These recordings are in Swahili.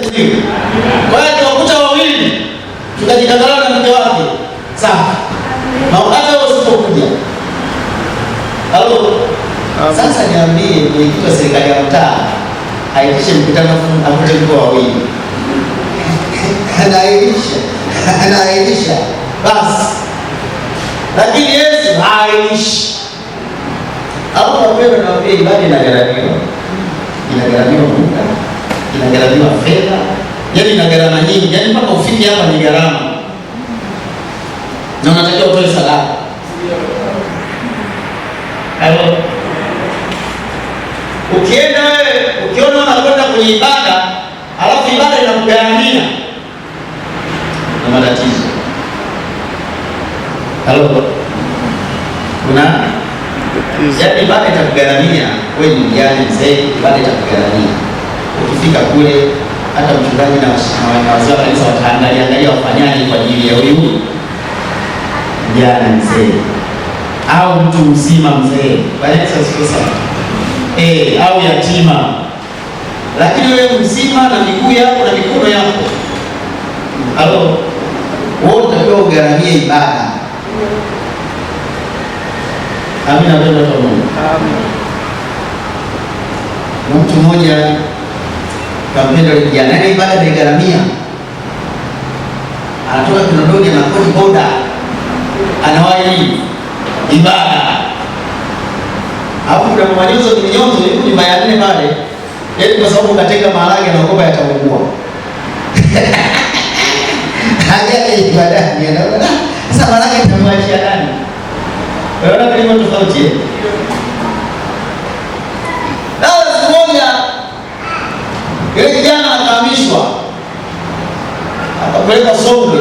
Kwa hiyo tuwakuta wawili tukajikangana na mke wake. Sawa. Na hata wewe usipokuja. Halo. Sasa niambie mwenyekiti wa serikali ya mtaa aitishe mkutano akute mko wawili. Anaitisha. Basi. Lakini Yesu haaishi. Hapo wapendwa naambia ibada inagharamiwa. Inagharamiwa muda. Inagharamiwa fedha. Yaani ina gharama nyingi. Yaani mpaka ufike hapa ni gharama. Na unatakiwa utoe sadaka. Halo. Ukienda wewe, ukiona unakwenda kwenye ibada, alafu ibada inakugharamia, na matatizo. Halo. Yaani ibada itakugharamia, wewe ni mjane mzee, ibada itakugharamia. Ukifika kule hata mchungaji na wazee wa kanisa wataangalia wafanyaje kwa ajili ya huyu mjane mzee au mtu mzima mzee. Bwana Yesu asifiwe. Au yatima. Lakini wewe mzima na miguu yako na mikono yako. Halo. Wewe unatakiwa ugharamie ibada. Amina kwa Mungu. Amen. Na mtu mmoja kampenda kijana na ibada ya gharamia. Anatoka Kinondoni na kodi boda. Anawahi ibada. Hapo kuna mwanyozo yuko nyumba ya nne pale. Yaani kwa sababu kateka maharage na ngoba yataungua. Haja ibada ni anaona. Sasa maharage itamwachia nani? Unaona kilimo tofauti eh? Siku moja yule kijana akahamishwa. Akapeleka Songwe.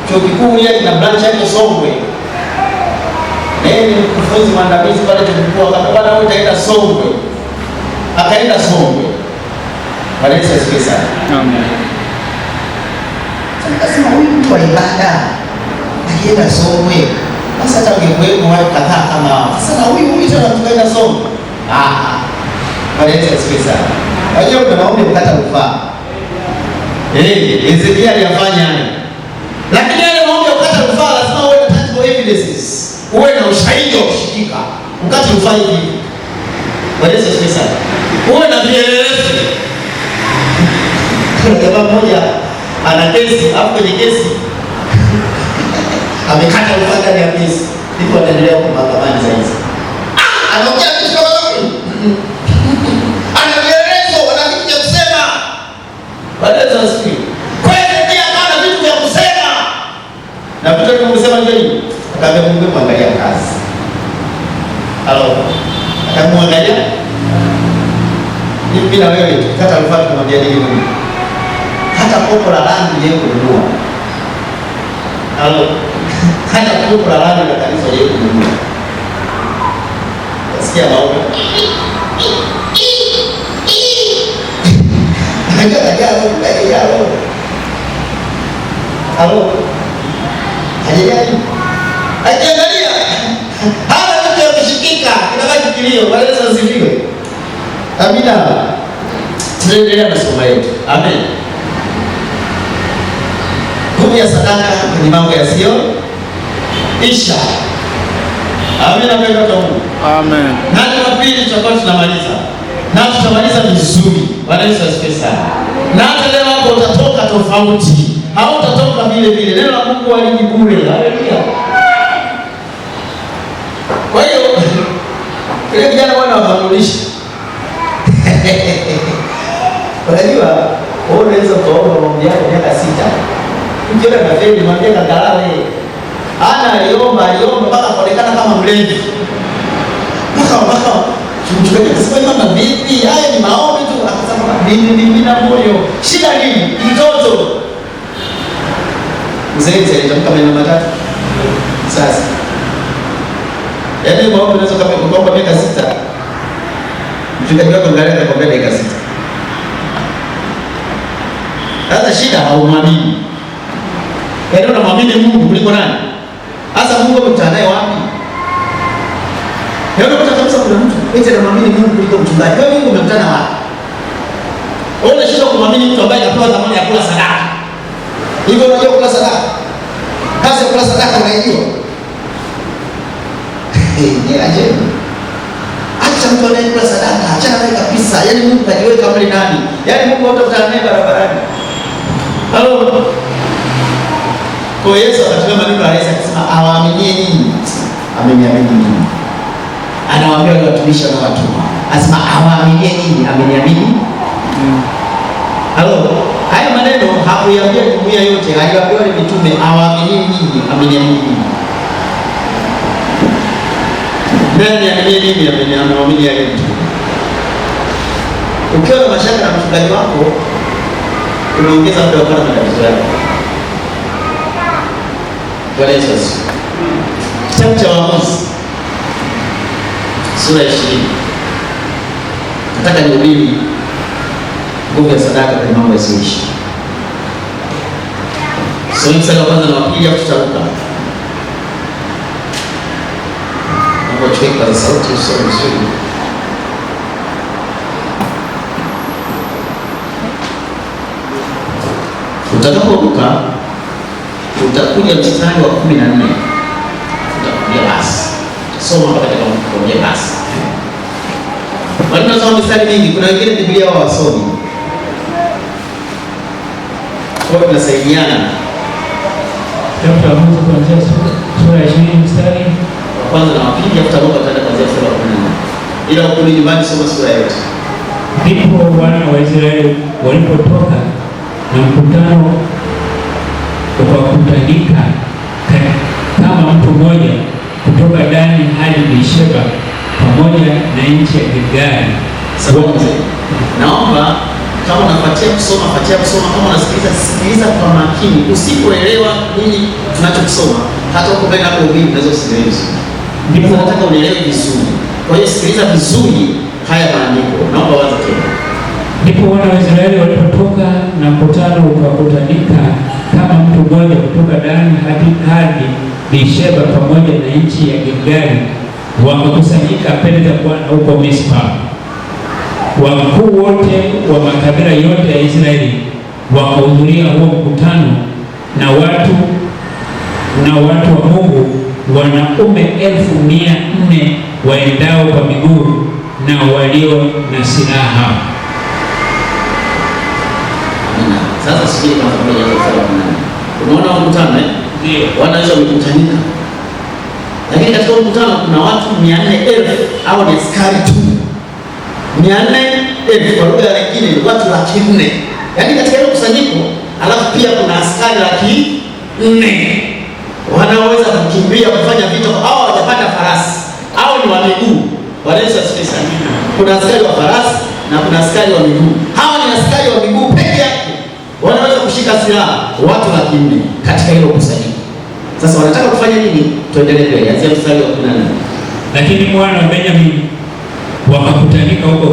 Chuo kikuu yeye na branch yake Songwe. Ni mkufunzi mwandamizi pale tulikuwa akapanda wote aenda Songwe. Akaenda Songwe. Bwana Yesu asifiwe sana. Amen. Sasa huyu mtu wa ibada akienda Songwe, sasa hata ungekuwepo watu kadhaa kama sasa huyu tena tukaenda Songwe. Bwana Yesu asifiwe sana. Wajua kuna maombi kukata rufaa. Ezekiel alifanya hayo. Lakini yale maombi ya kukata rufaa lazima uwe na tangible evidences. Uwe na ushahidi wa kushikika. Ukati ufanye hivi. Bwana Yesu asifiwe sana. Uwe na vielelezo. Kuna jamaa mmoja ana kesi, hapo kwenye kesi amekata rufaa ndani ya kesi. Ndipo anaendelea kwa mahakamani sasa. Anaongea kitu kama hicho. Ana vielelezo, ana vitu vya kusema. Bwana Yesu asifiwe. Kweli pia ana vitu vya kusema. Na vitu vya kusema nini? Akaambia Mungu muangalia kazi. Halo. Akamwangalia. Hivi bila wewe kata rufaa kumwambia nini Mungu? Hata kopo la rangi yeye kununua. Halo. Hata kopo la rangi la kanisa yeye kununua. Sikia maombi. Halo. Halo. Hajajali. Akiangalia hana mtu akishikika kinabaki kilio. Bwana Yesu asifiwe. Amina. Tunaendelea na somo letu. Amen. Kumi ya sadaka ni mambo yasiyo isha. Amina kwa Mungu. Amen. Na Jumapili tutakuwa tunamaliza. Na tutamaliza vizuri. Bwana Yesu asifiwe sana. Na hata leo hapo utatoka tofauti. Hautatoka vile vile. Neno la Mungu haliji bure. Haleluya. Kwa hiyo ile vijana wana wafanulisha. Unajua, wewe unaweza kuomba maombi yako miaka 6. Ukiona na feli mwambie kakalale. Aliomba mpaka kuonekana kama mlevi. Mpaka mchungaji akasema mama vipi? Haya ni maombi tu. Akasema mimi na moyo. Shida nini? Mtoto. Mzee alitamka maneno matatu. Sasa yaani maombi unaweza kuomba miaka 6. Mchungaji wako angalia anakuambia dakika 6. Sasa shida haumwamini. Yaani unamwamini Mungu kuliko nani? Sasa Mungu amekutana naye wapi? Yaani unapata kabisa kuna mtu eti anamwamini Mungu kuliko mchungaji. Wewe Mungu umekutana wapi? Wewe unashindwa kumwamini mtu ambaye anapewa dhamana ya kula sadaka. Hivyo unajua kula sadaka? Kazi ya kula sadaka unaijua? Ni ajabu. Acha mtu anayekula sadaka, achana naye kabisa. Yaani Mungu kajiweka mbele nani? Yaani Mungu hatakutana naye barabarani. Halo. Kwa Yesu akatumia maneno ya Yesu akasema awaaminie nini? Ameniamini mimi. Anawaambia wale watumishi na watumwa. Anasema awaaminie nini? Ameniamini. Halo. Haya maneno hakuiambia jumuiya yote, aliwaambia wale mitume awaaminie nini? Ameniamini mimi. Nani ameniamini mimi? Ameniamini yale mtume. Ukiwa na mashaka na mchungaji wako, unaongeza muda wa kupata matatizo yako. Bwana Yesu asifiwe. Kitabu cha Waamuzi sura 20. Nataka nihubiri nguvu ya sadaka kwenye mambo yasiyoishi. Sura mstari wa kwanza na wa pili, afu tutaruka. Naomba tuweke kwa sauti usome vizuri. Utakaporuka utakuja mstari wa 14. Utakuja basi. Soma mpaka utakapokuja basi. Wanasoma mstari mingi, kuna wengine Biblia wao wasomi. Kwa hiyo tunasaidiana. Kitabu cha Waamuzi kuanzia sura ya 20 mstari wa kwanza na wa pili, tutaruka tena kuanzia sura ya 14. Ila ukuli nyumbani soma sura yote. Ndipo wana wa Israeli walipotoka na mkutano ukakutanika kama mtu mmoja kutoka Dani hadi Beersheba pamoja na nchi ya Gilgali. Sababu naomba kama unafuatia kusoma, fuatia kusoma. Kama unasikiliza, sikiliza kwa makini. Usipoelewa nini tunachosoma, hata uko mbele hapo ubiri unaweza usielewe vizuri. Ndipo nataka unielewe vizuri. Kwa hiyo sikiliza vizuri haya maandiko. Naomba waanze tena. Ndipo wana wa Israeli walipotoka na mkutano ukakutanika kama mtu mmoja kutoka Dani hadi Beersheba pamoja na nchi ya Gilgali, wakakusanyika mbele za Bwana huko Mispa. Wakuu wote wa makabila yote ya Israeli wakahudhuria huo mkutano, na watu wa Mungu wanaume 1,400 waendao kwa miguu na walio na silaha. Sasa sikii kama pamoja na sala kuna. Unaona mkutano Ndio. Wanaweza kukutanika. Lakini katika mkutano kuna watu 400,000 au ni askari tu. 400,000 kwa lugha nyingine ni watu 400,000. Yaani katika hilo kusanyiko, alafu pia kuna askari 400,000. Wanaweza kukimbia kufanya vita au hawajapata farasi au ni wa miguu. Wanaweza sasa. Kuna askari wa farasi na kuna askari wa miguu. Hawa ni askari wa miguu peke yake. Wanaweza kushika silaha watu 400,000 katika hilo kusanyiko. Sasa wanataka kufanya nini? Tuendelee mbele. Anzia mstari wa 18. Lakini mwana wa Benjamin wakakutanika huko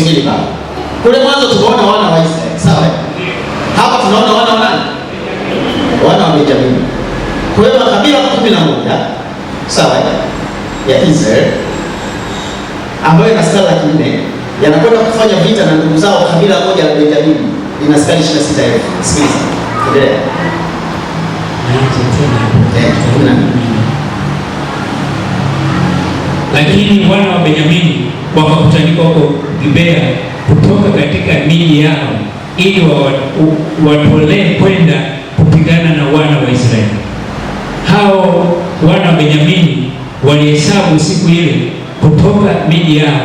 Gilgali. Kule mwanzo tunaona wana wa Israeli, sawa? Hapa tunaona wana wa nani? Wana wa Benjamin. Kwa hiyo makabila 11, sawa, ya Israeli ambayo ina askari 400,000 yanakwenda kufanya vita na ndugu zao kabila moja la Benjamin. Ina askari 26,000. Sikiliza. Endelea. Lakini wana wa Benyamini wakakutanika huko Gibea kutoka katika miji yao ili watolee kwenda kupigana na wana wa Israeli. Hao wana wa Benyamini walihesabu siku ile kutoka miji yao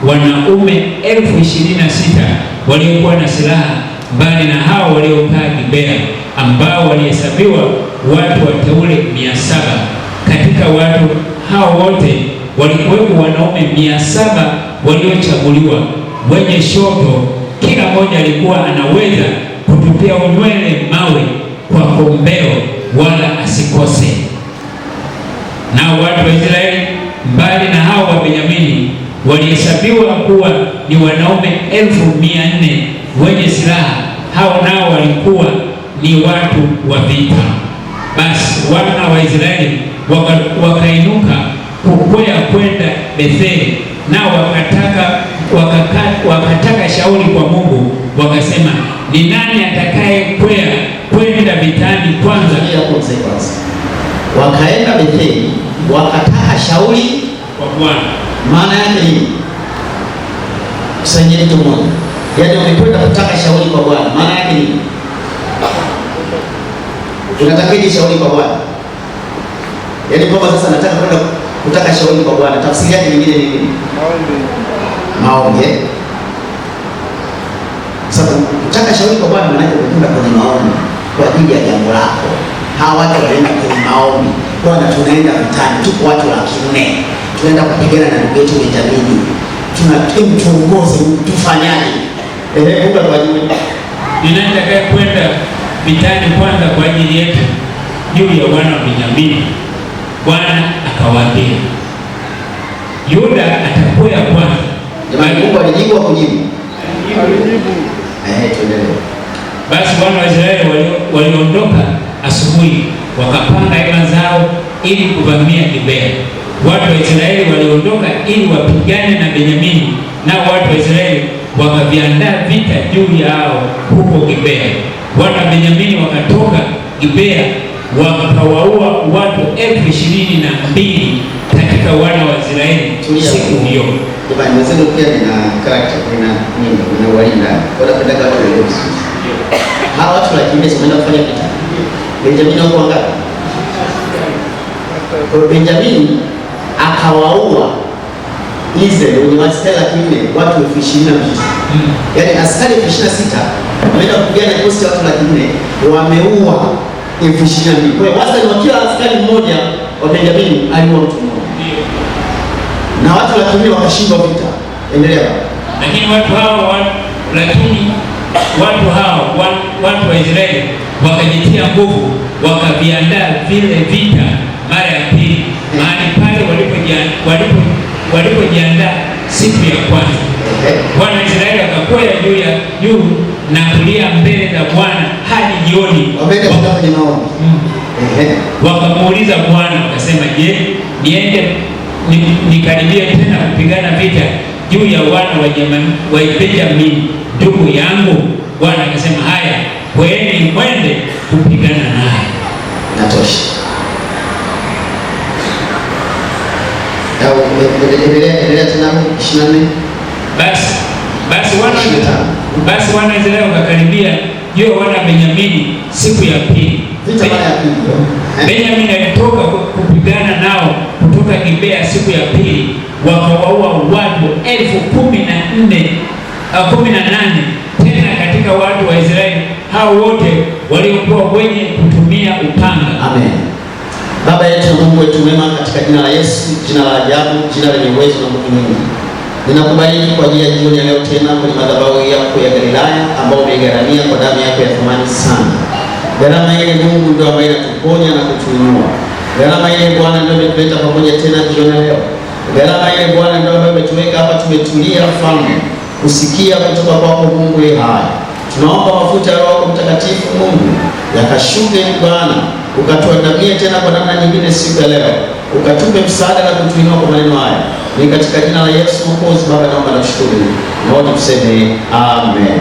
wanaume 26,000 waliokuwa na silaha, mbali na hao waliokaa Gibea, ambao walihesabiwa watu wateule 700. Katika watu hao wote walikuwepo wanaume 700 waliochaguliwa, wenye shoto, kila mmoja alikuwa anaweza kutupia unywele mawe kwa kombeo, wala asikose. Nao watu wa Israeli, mbali na hao wa Benyamini, walihesabiwa kuwa ni wanaume 400,000 wenye silaha. Hao nao walikuwa ni watu wa vita. Basi wana wa Israeli wakainuka kukwea kwenda Betheli nao wakataka shauri kwa Mungu, wakasema, ni nani atakaye kwenda vitani kwanza? Wakaenda Betheli wakataka shauri kwa Bwana. Maana yake ni kusanyeni mtu mmoja, yaani wamekwenda kutaka shauri kwa Bwana. Maana yake ni unatakaje shauri kwa Bwana? Yaani kwamba sasa nataka kwenda kutaka shauri kwa Bwana. Tafsiri yake nyingine ni nini? Maombi. Sasa kutaka shauri kwa Bwana maana yake kwenda kwenye maombi kwa ajili ya jambo lako. Hawa watu wanaenda kwenye maombi. Bwana, tunaenda vitani, tuko watu 400. Tunaenda kupigana na ndugu yetu Benjamini. Tuongoze, tufanyaje? Mungu atuwajibu. Ninaenda kwenda vitani kwanza kwa ajili yetu juu ya wana wa Benjamini. Bwana akawaambia, Yuda atakwea kwanza. Jamani, Mungu alijibu au kujibu? Alijibu. Tuendelee. Basi wana wa Israeli waliondoka asubuhi, wakapanga hema zao ili kuvamia Gibea. Watu wa Israeli waliondoka ili wapigane na Benjamini, nao watu wa Israeli wakaviandaa vita juu yao huko Gibea. Wana wa Benjamini wakatoka Gibea wakawaua watu 22,000 katika wana wa Israeli siku hiyo. Jamani, mwanzo pia nina character, nina nyimbo, nina walinda. Kwa napenda watu leo. Hawa watu lakini wameenda kufanya vita. Benjamini wako wangapi? Kwa Benjamini akawaua Israeli wenye wastela lakini watu 26,000. Yaani askari 26,000 wameenda kupigana na kikosi cha watu 400, wameua 22,000. Kwa hiyo wastani wa kila askari mmoja wa Benjamini aliua mtu mmoja. Na watu 400 wakashindwa vita. Endelea. Lakini watu hao watu wa Israeli wakajitia nguvu, wakaviandaa vile vita mara ya pili, mahali pale walipojiandaa siku ya kwanza. Wana wa Israeli wakakwea juu na kulia mbele za Bwana hadi jioni. Wakamuuliza Bwana wakasema, je, niende nikaribie tena kupigana vita juu ya wana wa Benjamini ndugu yangu? Bwana akasema, haya, kweni mwende kupigana naye. Natosha. Endelea tena 24. Basi wana wa Israeli wakakaribia juu ya wana wa Benjamini siku ya pili. Benjamini alitoka kupigana nao kutoka Gibea siku ya pili, wakawaua watu 18,000 tena katika watu wa Israeli hao wote waliokuwa wenye kutumia upanga. Amen. Baba yetu na Mungu wetu mwema, katika jina la Yesu, jina la ajabu, jina lenye uwezo na nguvu nyingi, ninakubariki kwa ajili ya jioni ya leo tena kwenye madhabahu yako ya Galilaya ambao umegharamia kwa damu yako ya thamani sana. Gharama ile Mungu ndio ambayo inatuponya na kutuinua. Gharama ile Bwana ndio imetuleta pamoja tena jioni ya leo. Gharama ile Bwana ndio ambayo imetuweka hapa tumetulia Mfalme, kusikia kutoka kwako Mungu ye hai. Tunaomba mafuta ya Roho Mtakatifu Mungu yakashuke Bwana, ukatuandamie tena kwa namna nyingine siku ya leo, ukatupe msaada na kutuinua kwa maneno haya. Ni katika jina la Yesu Mwokozi Baba naomba na kushukuru. Naomba tuseme amen.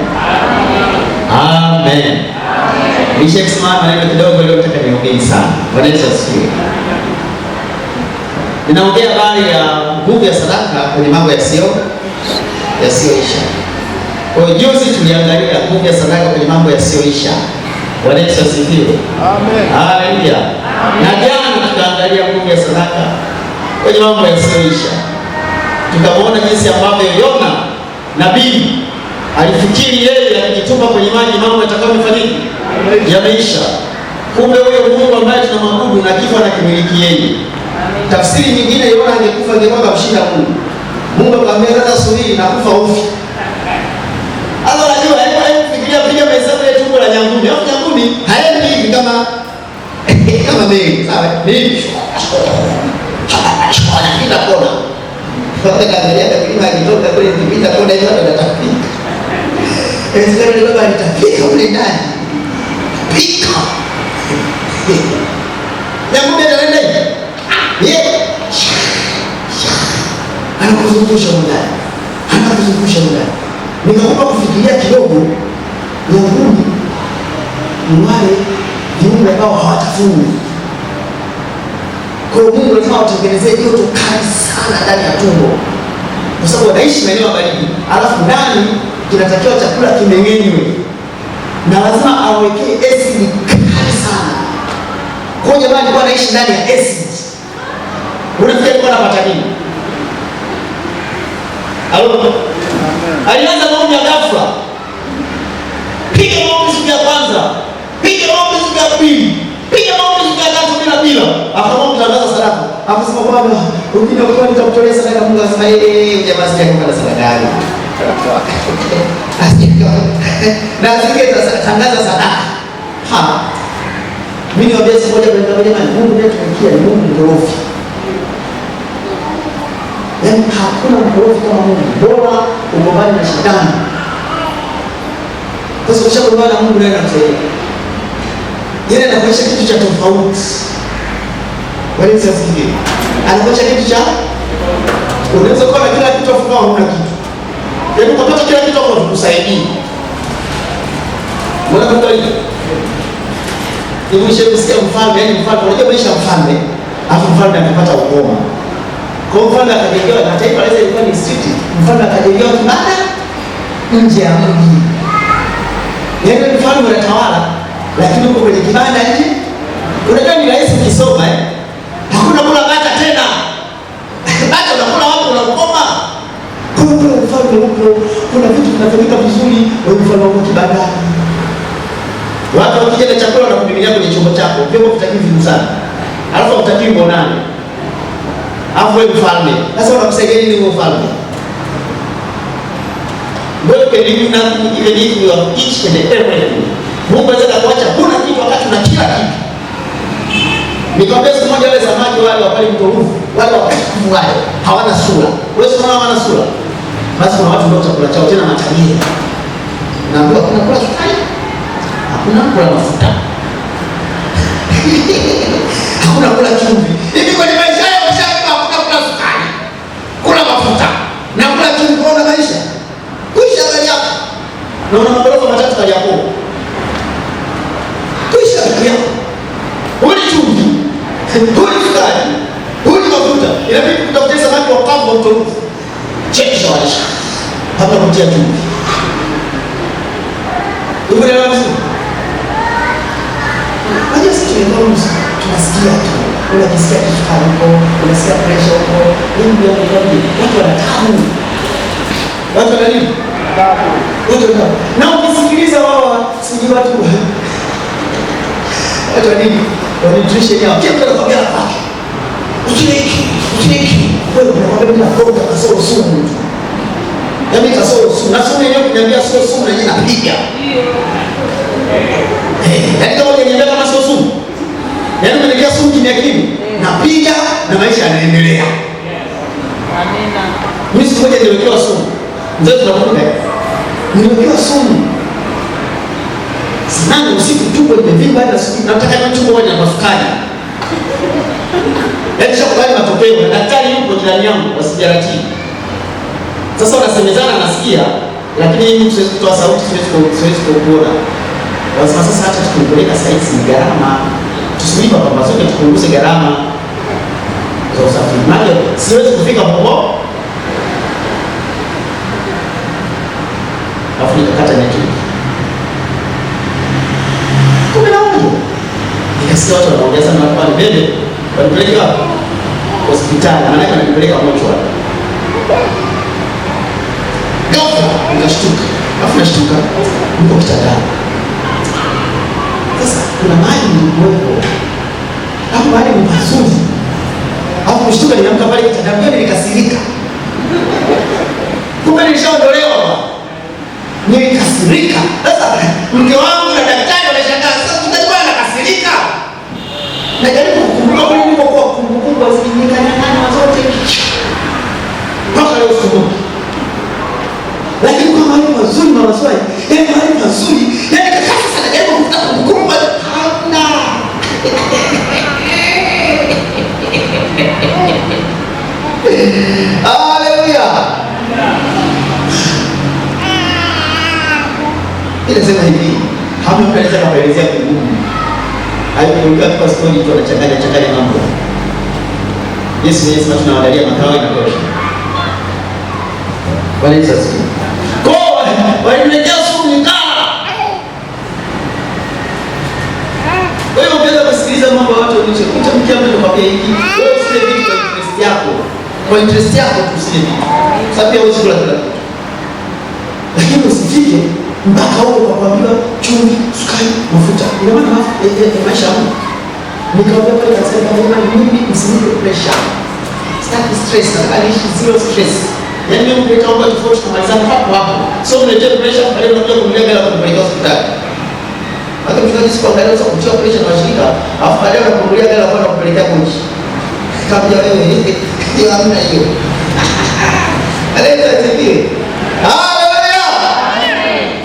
Amen. Nishasimama maneno kidogo leo, nataka niongee sana. Bwana Yesu asifiwe. Ninaongea habari ya nguvu ya sadaka kwenye mambo yasiyoisha. Kwa hiyo juzi tuliangalia nguvu ya sadaka kwenye mambo yasiyoisha. Bwana Yesu asifiwe. Amen. Haleluya. Na jana tukaangalia nguvu ya sadaka kwenye mambo yasiyoisha. Tukamwona jinsi ambavyo Yona nabii alifikiri yeye akijitupa kwenye maji mambo yatakayofanyika yameisha. Kumbe huyo Mungu ambaye tunamwabudu na kifo anakimiliki yeye. Tafsiri nyingine, Yona angekufa angekuwa mshinda Mungu. Mungu akamwambia sasa subiri na kufa ufi. Hapo unajua hebu fikiria piga mahesabu ya tumbo la nyangumi. Hapo nyangumi haendi hivi kama mimi, sawa? Mimi anapita kona. Wakati kaangalia kilima kitoka kule kipita kona hiyo anatapika. Sasa ndio baba anatapika kule ndani. Pika. Nyangumi anaenda hivi. Anakuwa anakuzungusha ndani, anakuzungusha ndani. Nikakupa kufikiria kidogo, nyangumi ni wale viumbe ambao hawatafuni. Kwa hiyo Mungu lazima watengenezee joto kali sana ndani ya tumbo, kwa sababu wanaishi maeneo ya baridi, alafu ndani kinatakiwa chakula kimeng'enywe, na lazima awekee acid kali sana. Kwa hiyo jamani, alikuwa anaishi ndani ya acid. Unafikiri alikuwa anapata nini? Alianza maombi ya ghafla. Piga maombi siku ya kwanza, piga maombi siku ya pili, piga maombi siku ya tatu bila. Akaomba kutangaza sadaka. Akasema Bwana, ukija kwa nitakutolea sadaka. Mungu akasema jamaa sija kwa sadaka gani? Na tangaza sadaka. Mimi niwaambia siku moja kwa jamani, Mungu ndiye tumekia, ni Mungu mkorofi. Yaani hakuna mkorofi kama Mungu. Bora ugombane na shetani. Kwa sababu ukishagombana na Mungu naye anakusaidia. Yeye anakuonyesha kitu cha tofauti. Wale msikie. Anakuonyesha kitu cha unaweza kuwa na kila kitu afu kama huna kitu. Yaani ukapata kila kitu hapo kukusaidia. Mbona kwa hiyo? Hivi mshasikia mfalme, yaani mfalme unajua maisha ya mfalme, afu mfalme akapata ukoma. Kwa mfalme akajengewa na taifa lile lilikuwa ni city. Mfalme akajengewa kibanda nje ya mji. Yaani mfalme anatawala lakini uko kwenye kibanda nje. Unajua ni rahisi ukisoma hakuna kula bata tena. Bata unakula wapi unakoma? Kuna mfalme huko, kuna vitu vinafanyika vizuri, wewe mfalme uko kibandani. Watu wakija na chakula na kumiminia kwenye chombo chako, vyombo vitakii vingi sana. Alafu utakii mbonani. Alafu wewe mfalme. Sasa unakusaidia nini wewe mfalme? Wewe kelimu na ile nini ya each and everything. Mungu anaweza kuacha kuna kitu wakati una kila kitu. Nikwambia siku moja wale samaki wale wa pale mto Ruvu, wale wakafu wale, hawana sura. Wewe sio hawana sura. Basi kuna watu ndio chakula chao tena matajiri. Na ndio kuna kula sukari. Hakuna kula mafuta. Hakuna kula chumvi. Hivi kwenye maisha yao hakuna kula sukari. Kula mafuta. Na kula chumvi kwa maisha. Kuisha bali hapo. Na una magorofa matatu kali hapo. Kuisha bali hapo. Huli chumvi. Huli sukari. Huli mafuta. Inabidi kutafutia samaki wa kambo wa mtorufu. Chekisha maisha. Hapa kutia chumvi. Uko na wapi? Haja sisi tunasikia tu. Unajisikia kisukari huko, unasikia pressure huko. Nini ndio watu wanatamu. Watu wana nini? Watu wana. Na ukisikiliza wao siji watu. Watu wana nini? Nutrition yao. Kila mtu anakwambia kwake. Usileki. Wewe unakwambia bila koga kasoro sumu. Yaani kasoro sumu. Na sumu yenyewe kuniambia sio sumu na yeye anapiga. Yaani kama unaniambia kama sio sumu. Yaani unaniambia sumu kimya kimya. Napiga na maisha yanaendelea. Amina. Mimi siku moja niliwekewa sumu. Mzee tunakumbuka. Niliwekewa sumu. Sana usiku tumbo limevimba hadi asubuhi. Nataka ni tumbo moja na sukari. Yaani shakubali matokeo na daktari yuko jirani yangu wasijarati. Sasa wanasemezana nasikia, lakini mimi siwezi kutoa sauti, siwezi kuona. Wasema sasa hata tukipeleka saizi ni gharama. Tusilipa kwamba sote tupunguze gharama za usafiri. Maana siwezi kufika hapo. Afu nikakata network. Kumbe naona. Nikasikia watu wanaongea sana kwa bebe. Wanipeleka hospitali, maana yake ananipeleka mochwari. Ghafla nikashtuka. Afu nashtuka niko kitandani. Sasa kuna mahali nilipokuwa. Hapo mahali ni pazuri. Hapo nishtuka niamka pale kitandani nikasirika. Kumbe nilishaondolewa. Nilikasirika. Sasa mke wangu na daktari wameshangaa. Sasa tutajua nakasirika. Najaribu kukumbuka kule nilipokuwa kumbukumbu zilinyang'anyana zote. Mpaka leo sikumbuki. Lakini kwa mahali pazuri na maswali, yaani mahali pazuri, yaani kaka sana najaribu kukuta kumbukumbu hamna. Haleluya. Ile sema hivi, hapo mtu anaweza kuelezea kugumu. Haikuongea kwa story tu anachanganya mambo. Yesu anasema tunaangalia makao inatosha. Bali sasa. Kwa waliletea sumu nikala. Wewe unaweza kusikiliza mambo ya watu nje. Kuta mkiamua nikwambia hiki. Wewe usile vitu kwa interest yako. Kwa interest yako tu usile vitu. Sababu ya usiku la kila kitu. Lakini usifike mpaka huko kwa kwambia chumvi, sukari, mafuta. Ina maana maisha yangu. Nikamwambia pale kasema mimi msinipe pressure. Start stress, alishi zero stress. Yaani mimi mleta mambo tofauti kumalizana hapo hapo. Sio mlete pressure pale unakuja kumleta bila kumpeleka hospitali. Hata mchungaji siku angalia sasa kutia pressure na washirika, afu baadaye unakumbulia gari kwenda kumpelekea kochi. Kabla wewe hiyo hamna hiyo. Aleta tibii. Haleluya.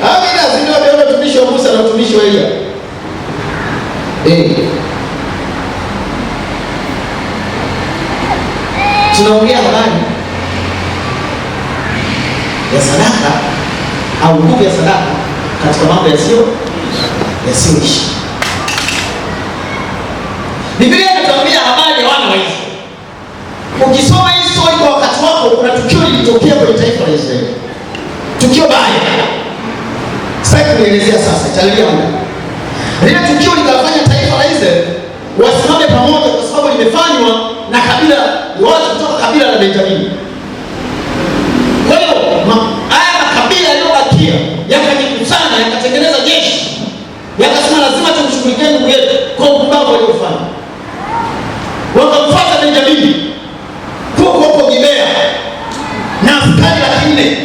Amina, ndio ndio mtumishi wa Musa na mtumishi wa Elia. Tunaongea habari ya sadaka au nguvu ya sadaka katika mambo yasiyoishi. Biblia inatuambia habari ya wana wa Israeli. Ukisoma hii story kwa wakati wako, kuna tukio lilitokea kwenye taifa la Israeli. Tukio baya. Sasa kuelezea sasa, italia muda. Lile tukio likafanya taifa la Israeli wasimame pamoja kwa sababu limefanywa na kabila watu kutoka kabila la Benjamini. Kwa hiyo haya makabila yaliyobakia yakajikusanya, yakatengeneza jeshi, yakasema lazima tumshughulikie ndugu yetu kwa upumbavu waliofanya. Wakamfuata Benjamini huko Gibea na askari 400.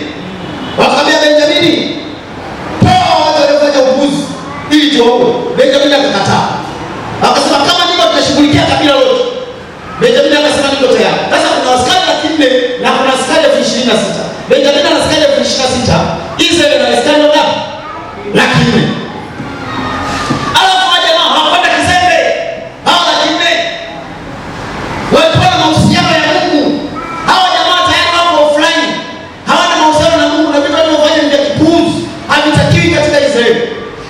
Wakamwambia Benjamini, toa watu waliofanya upuzi ili tuwaue. Benjamini akakataa. Akasema kama ndivyo tunashughulikia kabila lote. Benjamini akasema niko tayari. Sasa kuna askari 400 na kuna askari 26,000. Benjamini ana askari 26,000. Israeli ana askari ngapi? 400,000. Alafu jamaa hawakwenda kizembe. Hao 400,000. Walikuwa na mahusiano ya Mungu. Hawa jamaa tayari wako offline. Hawana mahusiano na Mungu na vitu wanavyofanya ni vya kipuuzi. Havitakiwi katika Israeli.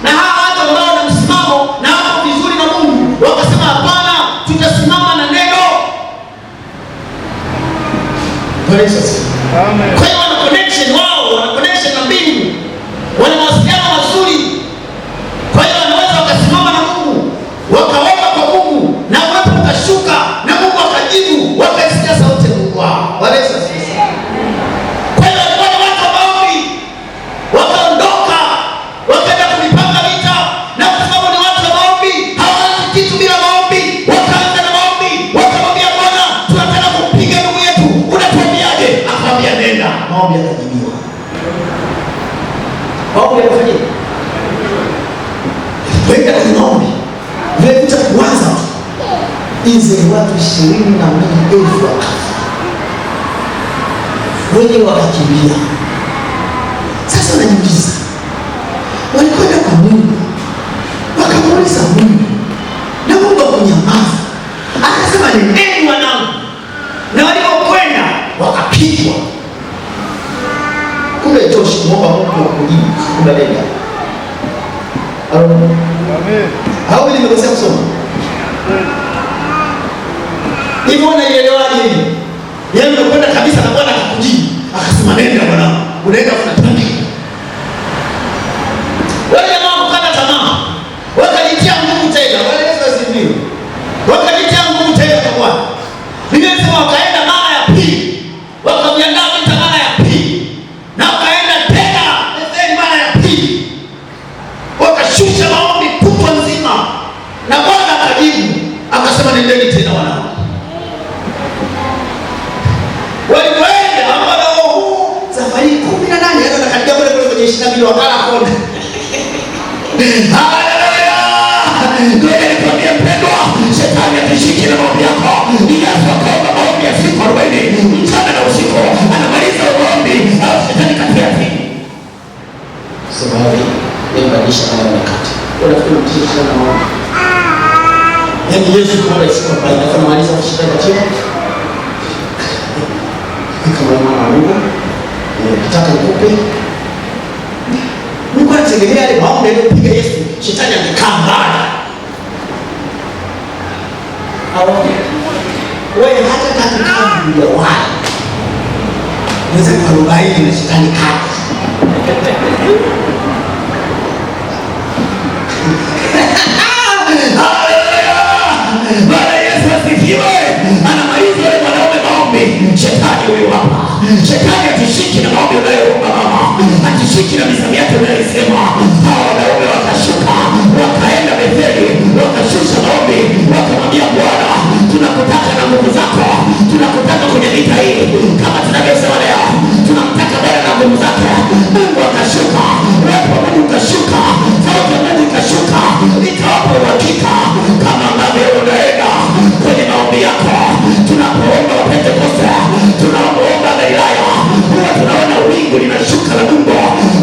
Na hawa watu ambao wana msimamo na wako vizuri na Mungu wakasema hapana, tutasimama na neno. Amen. Kwa hiyo wana connection wao, wana connection na mbingu. Wana mawasiliano mazuri. Kwa hiyo wanaweza wakasimama na Mungu, wakaomba kwa Mungu na uwepo ukashuka na Mungu akajibu, wakaisikia sauti ya Mungu wao. Bwana Yesu asifiwe. Kwa hiyo walikuwa ni watu wa maombi. Wakaondoka, wakaenda kulipanga vita na kwa sababu ni watu wa maombi, hawaanzi kitu bila maombi. Wakaanza na maombi, wakamwambia Bwana, tunataka kumpiga ndugu yetu. Unatuambiaje? Akamwambia nenda. Maombi yakajibiwa. Maombi yakafanyika. Wenda kwenye maombi. Vile vita kuanza Israeli watu 22,000 wakafa. Wengi wakakimbia. Sasa najiuliza, walikwenda kwa Mungu, wakamuuliza Mungu, na Mungu hakunyamaza. Akasema nendeni wanangu. Na walipokwenda wakapigwa. Kumbe Joshua kumwomba Mungu kujibu, kumbe nenda. Amen. Hao ni nimekosea kusoma. Hivyo unaielewaje hivi? Yeye unakwenda kabisa na Bwana akakujibu. Akasema nenda mwanangu. Unaenda unatandika. Wale jamaa wakakata tamaa. Wakajitia nguvu tena. Wale Yesu asifiwe. Wakajitia nguvu tena kwa Bwana. Biblia inasema wakaenda mara ya pili. Wakajiandaa vita mara ya pili. Na wakaenda tena mara ya pili. Wakashusha maombi kutwa nzima. Na Bwana akajibu. Akasema nendeni tena wanangu. Walipoenda ambao safari 18 hata nakaribia kule kwenye 22 wakala kona. Haleluya! Ndio nikwambia mpendwa, shetani atashiki na maombi yako. Yesu akaomba maombi ya siku 40 mchana na usiku. Anamaliza maombi, shetani katia chini. Sababu imebadilisha kama wakati. Unafikiri mtishio sana maombi. Yaani Yesu kwa siku 40 anamaliza shetani katia. Kama mwana wa Mungu, nataka nikupe. Mungu Kwa tegemea yale maombi yaliyopiga Yesu, shetani angekaa mbali. Wewe hata kama ya wao unaweza kurubaini na shetani kaka. Bwana Yesu asifiwe. Anamaliza yule mwanaume maombi. Shetani huyu hapa. Shetani atishiki na maombi unayoomba mama. Atishiki na misamiati unayosema. Hao wanaume wakashuka, wakaenda Betheli, wakashusha maombi, wakamwambia Bwana, tunakutaka na nguvu zako. Tunakutaka kwenye vita hii. Kama tunavyosema leo, tunamtaka Bwana na nguvu zake. Mungu akashuka, uwepo wa Mungu ukashuka, sauti ya Mungu ikashuka, ikawapa uhakika. Kama ambavyo unaenda kwenye maombi yako, tunapoomba wa Pentekoste, tunapoomba Galilaya, huwa tunaona wingu linashuka la Mungu,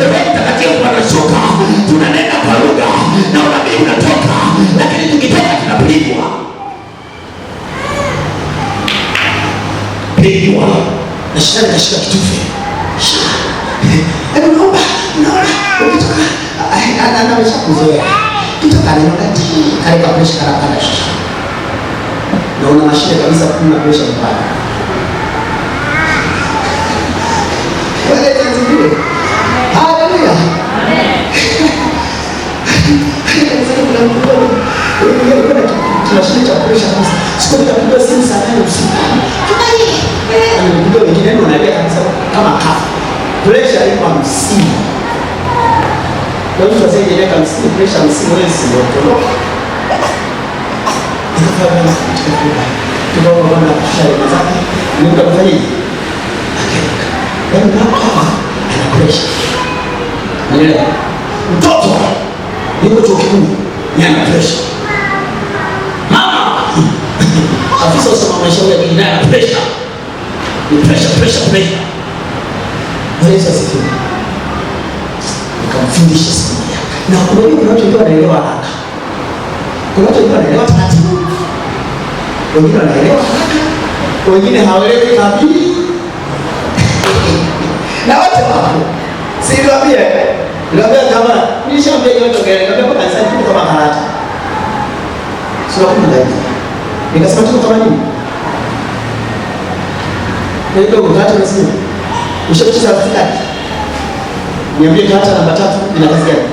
Roho Mtakatifu anashuka, tunanena kwa lugha na unabii unatoka, lakini tukitoka tunapigwa na shetani kashika kitufe. Hebu naomba, ukitoka anaweza kuzoea. Kitoka neno kati kale kwa presha karapanda shusha. Na una mashine kabisa kupima presha mpaka. Wale tanzibile. Haleluya. Tunashiriki cha presha kabisa. Siku nitapiga simu saa 8 usiku. Ndio wengine ndio wanalia kabisa kama kafa. Pressure ilikuwa 50. Kwa hiyo sasa hivi miaka 50, pressure 50 mwezi ndio kutoka. Nikafanya kitu. Tukaona bwana kushare mzaki. Ndio kufanya. Ndio kama ana pressure. Ndio. Mtoto yuko chuo kikuu, ni ana pressure. Mama afisa wa maisha ya kijana ana pressure. Ni pressure. Yesu asifiwe. Nikamfundisha siku moja. Na kuna watu ndio wanaelewa haraka. Kuna watu ndio wanaelewa taratibu. Wengine wanaelewa haraka. Wengine hawaelewi kabisa. Na watu wako. Si niwaambia kama nilishaambia yote ngere kwa kanisa tu kama karata. Sio kama ndani. Nikasema tu kama nini? Ndio ukata nasema. Ushakucheza Afrika. Niambie karata namba 3 ina kazi gani?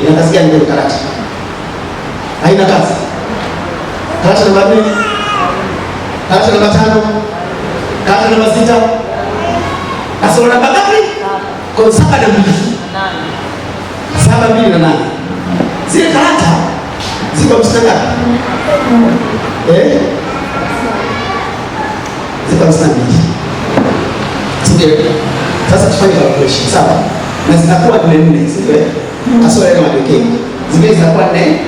Ina kazi gani ndio karata? Haina kazi. Karata namba 4. Karata namba 5. Karata namba 6. Kasoro namba ngapi? Kwa 7 na 2. 7, 2 na 8. Zile karata ziko mstari ngapi? Ziko mstari mbili. Sio? Sasa tufanye calculation, sawa? Na zinakuwa 4, sio? Kasoro ile madokeo. Zingine zinakuwa 4.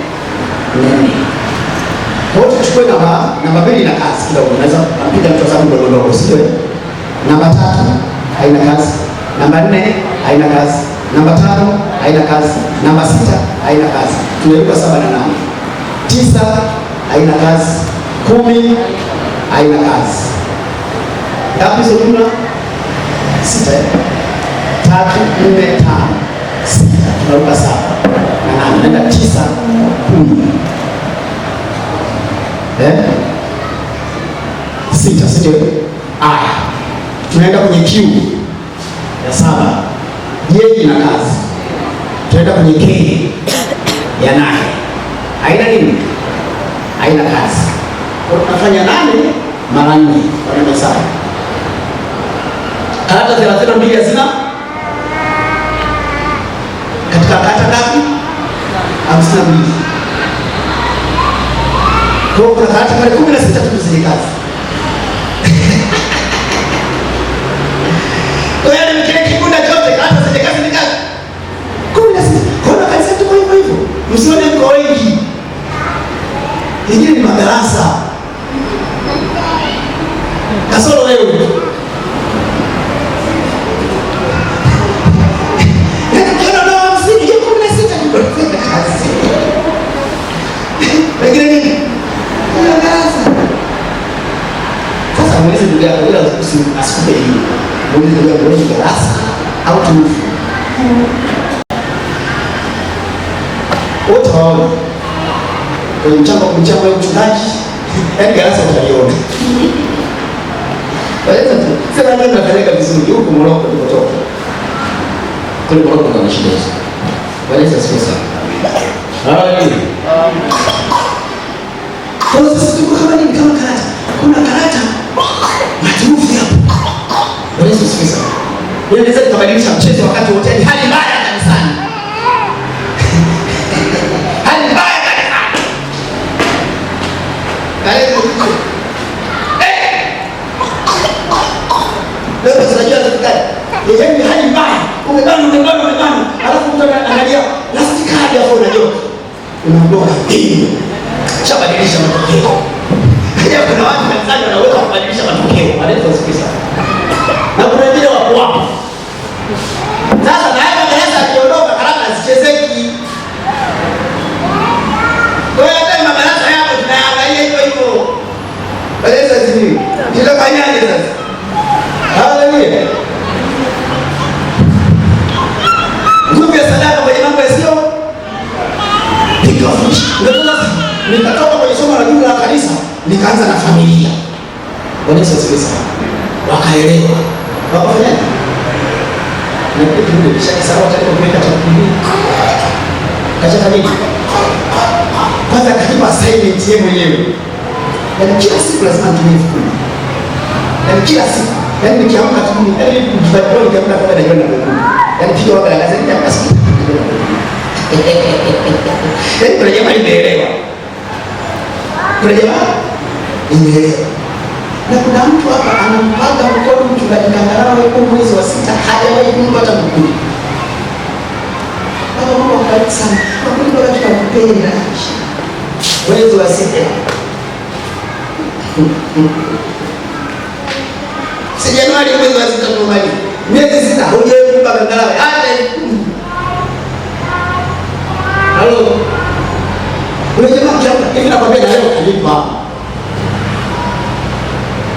Kwa hiyo tuchukue namba 2 ina kazi kidogo. Unaweza kupiga mtu sababu ndogo, sio? Namba 3 haina kazi. Namba 4 haina kazi. Namba 5 haina kazi. Namba 6 haina kazi. Tunaweka 7 na 8. 9 haina kazi. 10 haina kazi. Ngapi hizo jumla? 6. 3, 4, 5, 6. Tunaruka 7 na 8. Nenda 9, 10. 6, sio? Aya. Tunaenda kwenye Q ya 7. J ina kazi. Tunaenda kwenye K ya 8. Haina nini? Haina kazi. Kwa tunafanya 8 mara 4 kwa namba 7. Karata 32 hazina katika kata ngapi? 52. Kwa hiyo kuna karata pale 16 tu zenye kazi. Kwa hiyo ni kile kikundi chote karata zenye kazi ni kazi 16. Kwa hiyo kanisa tuko hivyo. Msione mko wengi. Hili ni madarasa. Kasoro wewe. Lakini nini? Sasa mwezi ndugu yako ila asikupe hii. Mwezi ndugu yako wewe darasa. watufu. Wote waona kwenye mchango wa mchungaji, yaani darasa utaliona. Waweza tu sema ndio tunapeleka vizuri huko Moroko tulipotoka. Kule Moroko kuna shida hizo. Waweza sasa. Haleluya. Kwa sisi tuko kama nini, kama karata. Kuna karata matufu hapo. Waweza sasa. Yeye anaweza kubadilisha mchezo wakati wote, hali mbaya kanisani. Hali mbaya kanisani. Leo tunajua serikali. Yeye hali mbaya. Umebana. Alafu mtu anaangalia last card hapo unajua. Unaondoa hii. Shabadilisha matokeo. Haja kuna watu kanisani wanaweza kubadilisha matokeo. Anaweza sikisa. Na kuna wengine wapo hapo. Sasa na hapa darasa akiondoka karata zichezeki. Kwa hiyo hata madarasa yapo tunaangalia hivyo. Darasa hizi. Tutafanyaje sasa? Haleluya. Nguvu ya sadaka kwenye mambo yasiyo pikofish. Nikatoka kwenye somo la jumla la kanisa, nikaanza na familia. Bwana Yesu asifiwe. Wakaelewa. Wakafanyaje? Na kitu ndio kishakisahau hata kuweka cha kuhubiri. Kacha nini? Kwanza kanipa assignment yeye mwenyewe. Yaani kila siku lazima nitumie fikiri. Yaani kila siku. Yaani nikiamka tu yaani nikifanya nikiamka kama najua na Mungu. Yaani pia waka la kazi ya kasi. Yaani kuna jamaa nimeelewa. Kuna jamaa nimeelewa. Na kuna mtu hapa anampaga mkono mchungaji Kangarawe kwa mwezi wa 6 hajawahi kumpata mkuu. Baba Mungu akubariki sana. Kwa kweli baba tunakupenda. Mwezi wa 6. Si Januari mwezi wa 6 normali. Miezi 6 hujawahi kumpa Kangarawe hata halo. Kuna jamaa kiamka hivi nakwambia na leo kanipa.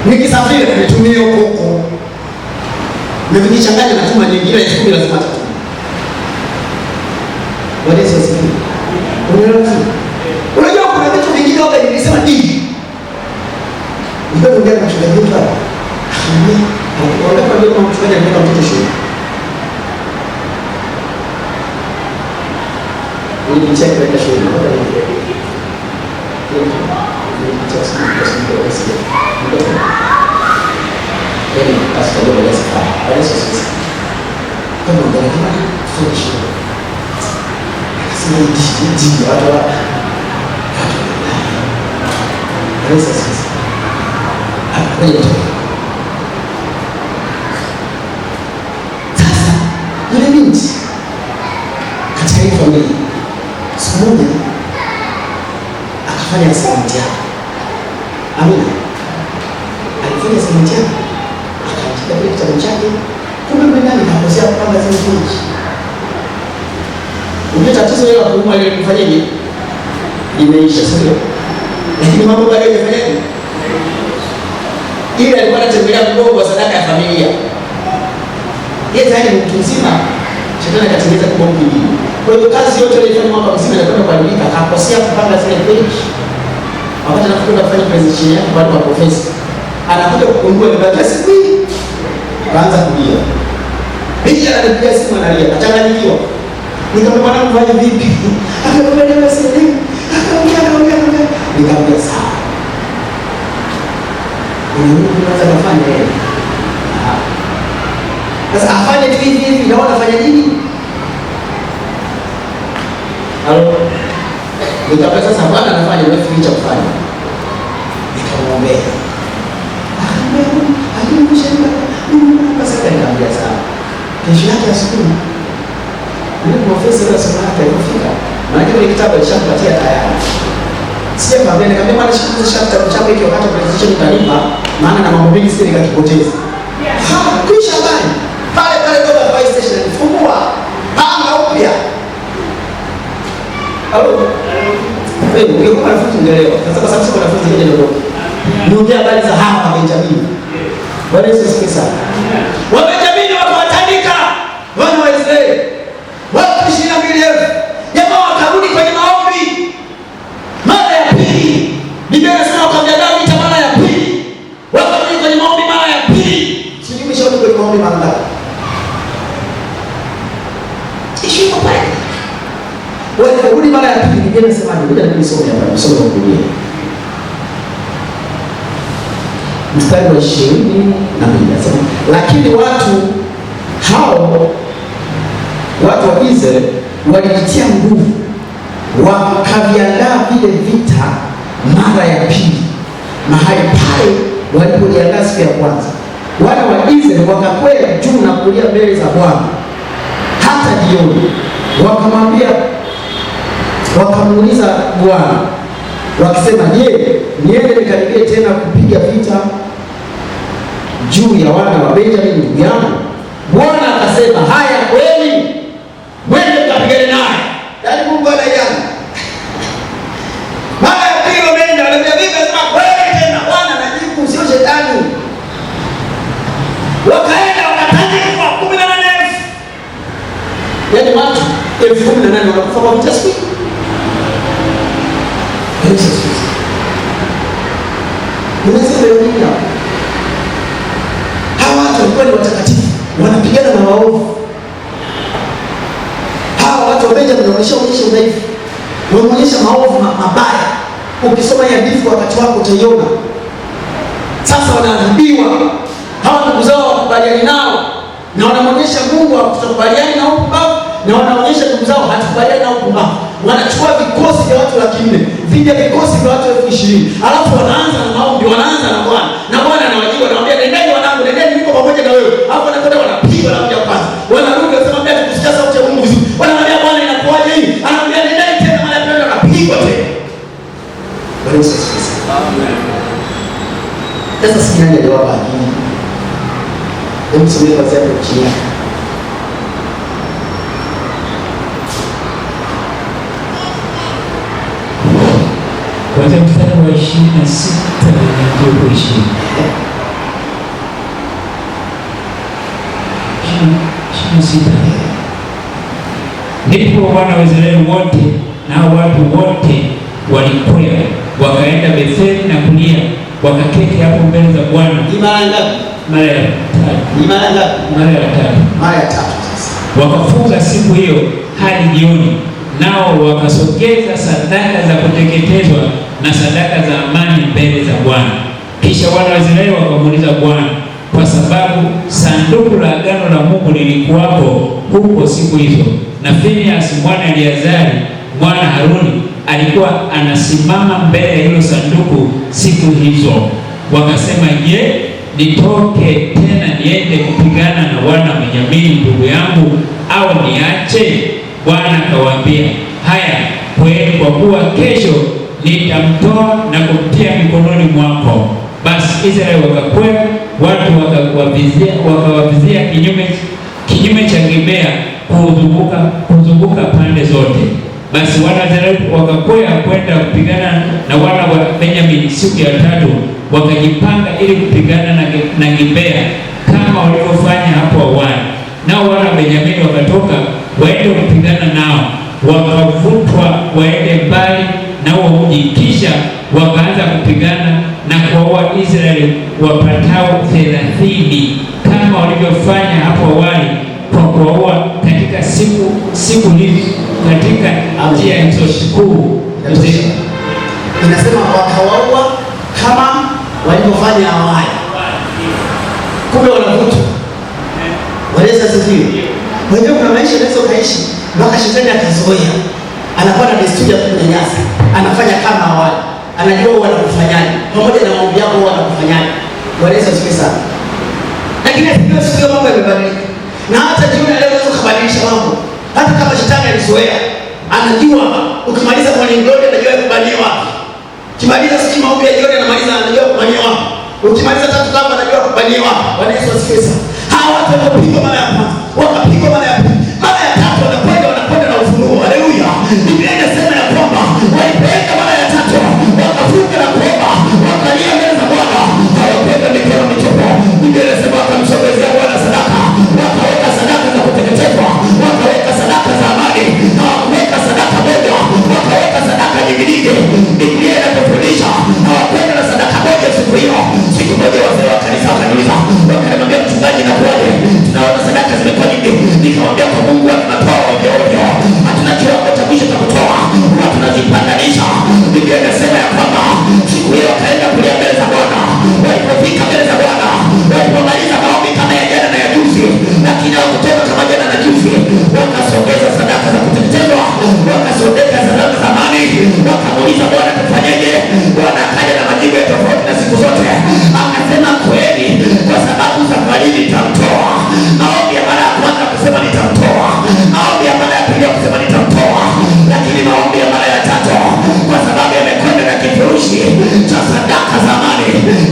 Nikisafiri nitumie huko. Nikichanganya na tuma nyingine 10,000 lazima tatu. Bwana Yesu asifiwe. Unajua kuna vitu vingine hapa nilisema dini. Ndio ndio kwa mchungaji wetu hapa. Wala kwa ndio mchungaji anataka mtoto shule. Nilicheka kwa shule na baba yake. Jadi pas kalau boleh sekarang ada sesuatu kemudian gimana solusi semua di adalah ada sesuatu apa yang itu sasa yule binti katika hii familia semuanya akafanya assignment yake. Amina. Alifanya assignment yake. Akaandika kile kitabu chake. Kumbe mwendani kakosea kupanga zile page. Unajua tatizo leo kwa mwalimu alifanyaje? Imeisha sio? Lakini mambo bado hayafanyaje? Ile alikuwa anatembelea mgongo wa sadaka ya familia. Yeye tayari ni mtu mzima. Shetani akatengeneza kibongo kingine. Kwa hiyo kazi yote aliyofanya mwaka mzima inakwenda kuharibika, akakosea kupanga zile page. Wakati anakwenda kufanya presentation yake bado wa profesa. Anakuja kugundua ibada siku hii. Kaanza kulia. Binti anapiga simu analia, achanganyikiwa. Nikamwambia mwanangu fanye vipi? Akamwambia ndio sielewi. Akaongea. Nikamwambia sawa. Mungu anaweza kufanya yeye. Sasa afanye tu hivi na wanafanya nini? Halo. Nikapata sasa Bwana anafanya wewe ficha kufanya. Nikamwombea. Alimshamba. Basi akaambia sawa. Kesho yake asubuhi. Ndio profesa wa somo lake alifika. Maana kile kitabu alishampatia tayari. Sija kwambia nikamwambia bwana shika kitabu chako hiki wakati wa presentation utanipa maana na mambo mengi sisi nikakipoteza. Kisha bani. Pale kwa fire station fungua. Panga upya. Halo. Wewe ungekuwa wanafunzi ungeelewa. Sasa kwa sababu wanafunzi wengi ndio niongea habari za hawa Benjamin. Bwana Yesu asifiwe sana. Wa Benjamin wakawatandika. wana wa Israeli watu 22,000 jamaa wakarudi kwenye maombi mara ya pili. Biblia inasema wakajiandaa vita mara ya pili, wakarudi kwenye maombi mara ya pili. Sijui umeshaona kwenye maombi mara ngapi? Ishirini pale. Waliporudi mara ya pili, Biblia inasema ngoja nisome hapa, nisome kwa Biblia. Mstari wa 22 nasema, lakini watu wa Israeli walijitia nguvu, wakaviandaa vile vita mara ya pili mahali pale walipojiandaa siku ya kwanza. Wana wa Israeli wakakwea juu na kulia mbele za Bwana hata jioni. Wakamuuliza Bwana wakisema, je, niende nikaribie tena kupiga vita juu ya wana wa Benjamini ndugu yangu? Bwana akasema, haya kweli, mwende mkapigane naye. Yaani Mungu anajana. Mara ya pili wameenda, wanaambia vipi? Anasema kweli tena. Bwana anajibu, sio shetani. Wakaenda wakatana kwa 18,000. Yaani watu 18,000 wanakufa kwa vita siku. Unasema nini hapo? Hawa watu walikuwa ni watakatifu, wanapigana na waovu. Hawa watu wa Benjamini wanaonyesha udhaifu, wanaonyesha maovu mabaya. Ukisoma hii hadithi wakati wako utaiona. Sasa wanaadhibiwa. Hawa ndugu zao wakubaliani nao, na wanaonyesha Mungu hatukubaliani na upumbavu, na wanaonyesha ndugu zao hatukubaliani na upumbavu. Wanachukua vikosi vya watu 400,000 dhidi ya vikosi vya watu 20,000, alafu wanaanza na maombi, wanaanza na Bwana, na Bwana anawajibu, anamwambia nendeni wanangu, nendeni, niko pamoja na wewe. Alafu wanakwenda wanapigwa na mja kwanza, wanarudi wanasema mbona tukusikia sauti ya Mungu vizuri, wanamwambia Bwana inakuaje hii, anamwambia nendeni tena, mara ya pili wanapigwa tena. Bwana Yesu asifiwe. Amen. Sasa sikiani aliwapa akili. Hebu tusome kwa sababu chini. Kwanza mstari wa 26 ndio 20. 26. Ndipo wana wa Israeli wote na watu wote walikwea wakaenda Betheli na kulia, wakaketi hapo mbele za Bwana. Ni mara ngapi? Mara ya 3. Ni mara ngapi? Mara ya 3. Mara ya 3 sasa. Wakafunga siku hiyo hadi jioni, nao wakasogeza sadaka za kuteketezwa na sadaka za amani mbele za Bwana. Kisha wana wa Israeli wakamuuliza Bwana, kwa sababu sanduku la agano la Mungu lilikuwapo huko siku hizo, na Finehasi mwana Eleazari mwana Haruni alikuwa anasimama mbele ya hilo sanduku siku hizo. Wakasema, je, nitoke tena niende kupigana na wana wa Benyamini ndugu yangu, au niache? Bwana akawaambia, haya kweli, kwa kuwa kesho nitamtoa na kumtia mikononi mwako. Basi Israeli wakakwea, watu wakawavizia kinyume cha Gibea kuzunguka pande zote. Basi wana wa Israeli wakakwea kwenda kupigana na wana wa Benyamini siku ya 3, wakajipanga ili kupigana na Gibea kama walivyofanya hapo awali. Nao wana wa Benyamini wakatoka waende kupigana nao, wakavutwa waende mbali na huo mji. Kisha wakaanza kupigana na kuwaua Israeli wapatao 30 kama walivyofanya hapo awali, kwa kuwaua katika siku hizi katika njia hizo kuu. Inasema wakawaua kama walivyofanya awali. Kumbe wanavutwa. Waleza sivyo. Wewe kuna maisha unaweza ukaishi mpaka shetani akazoea. Anakuwa na desturi ya kunyanyasa. Anafanya kama awali. Anajua huwa anakufanyaje. Pamoja na maombi yako huwa anakufanyaje. Waleza sivyo sana. Lakini siku mambo yamebadilika. Na hata jioni leo unaweza kubadilisha mambo. Hata kama shetani alizoea, anajua ukimaliza morning glory anajua kubania wapi. Ukimaliza siku maombi ya jioni anajua kubania wapi. Ukimaliza 3 kama anajua kubania wapi. Bwana Yesu asifiwe. Hawa watu walipigwa mara ya kwanza, wakapigwa mara ya pili, mara ya 3 wanakwenda na ufunuo. Haleluya. Biblia inasema ya kwamba walipeleka mara ya 3, wakafunga na kuomba, wakalia mbele za Bwana, hawakwenda mikono mitupu. Biblia inasema wakamsogezea Bwana sadaka, wakaweka sadaka za kuteketezwa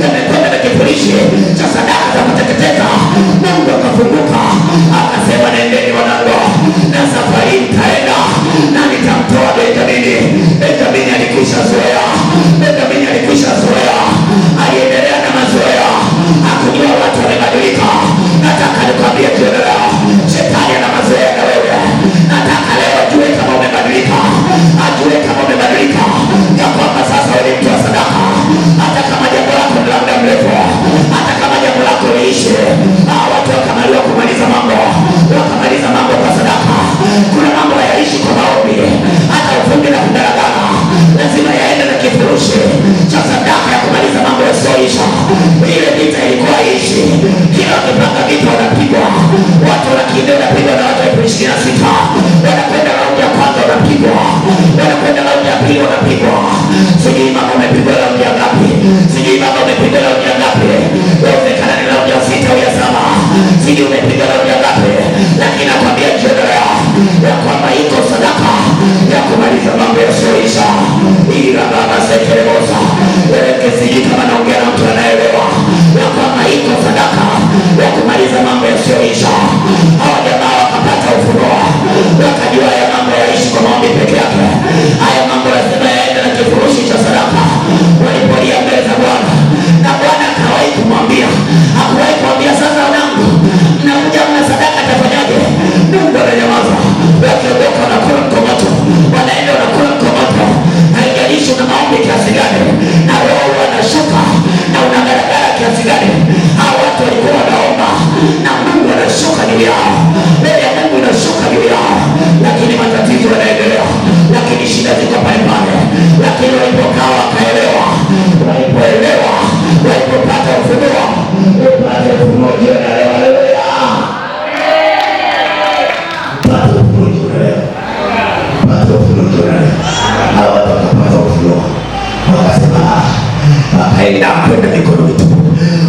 yamekwenda na kifurushi cha sadaka za kuteketeza. Mungu akafunguka akasema, nendeni wanangu, na safari mtaenda na nitamtoa Benjamini. Benjamini alikwisha zoea, Benjamini alikwisha zoea, aliendelea na mazoea, hakujua watu wamebadilika. Nataka nikwambie jioni leo, shetani ana mazoea na wewe. Nataka leo ajue kama umebadilika, ajue kama umebadilika, ya kwamba sasa wewe ni mtu wa sadaka. Hata kama jambo lako ni la muda mrefu, hata kama jambo lako liishi, watu wakamaliwa kumaliza mambo, wakamaliza mambo kwa sadaka. Kuna mambo hayaishi kwa maombi, hata ufunge na kugaragara lazima yaende na kifurushi cha sadaka ya kumaliza mambo yasioisha. Ile vita ilikuwa ishi, kila wakipanga vita wanapigwa. Watu wanakimbia, wanapigwa na watu 26, wanakwenda raundi ya kwanza wanapigwa, wanakwenda raundi ya pili wanapigwa. Sijui mama umepigwa raundi ya ngapi, sijui mama umepigwa raundi ya ngapi, wawezekana ni raundi ya 6 au ya 7, sijui umepigwa raundi ya ngapi, lakini nakwambia jioni leo ya kwamba iko sadaka ya kumaliza mambo yasioisha. Ila baba sekelebosa sijui kama naongea na mtu anaelewa ya kwamba iko sadaka ya kumaliza mambo yasioisha. Hawa jamaa wakapata ufunuo, wakajua haya mambo yaishi kwa maombi peke yake. Haya mambo lazima yaende na kifurushi cha sadaka. Walipolia mbele za Bwana, na Bwana akawahi kumwambia, hakuwahi kumwambia sasa wanangu mnakuja mna sadaka tafanyaje? Mungu ananyamaza, wakiondoka wanakula mkomoto, wanaenda wanakula mkomoto. Haijalishi una maombi kiasi gani na roho wanashuka na unagaragara kiasi gani. Hawa watu walikuwa wanaomba na Mungu anashuka juu yao, mbele ya Mungu inashuka juu yao, lakini matatizo yanaendelea, lakini shida ziko pale pale. Lakini walipokaa wakaelewa, walipoelewa, walipopata ufunuo, upate ufunuo jioni ya leo. Haleluya, upate ufunuo jioni ya leo, upate ufunuo jioni ya leo. Hawa watu wakapata ufunuo, wakasema wakaenda kwenda mikono mitupu,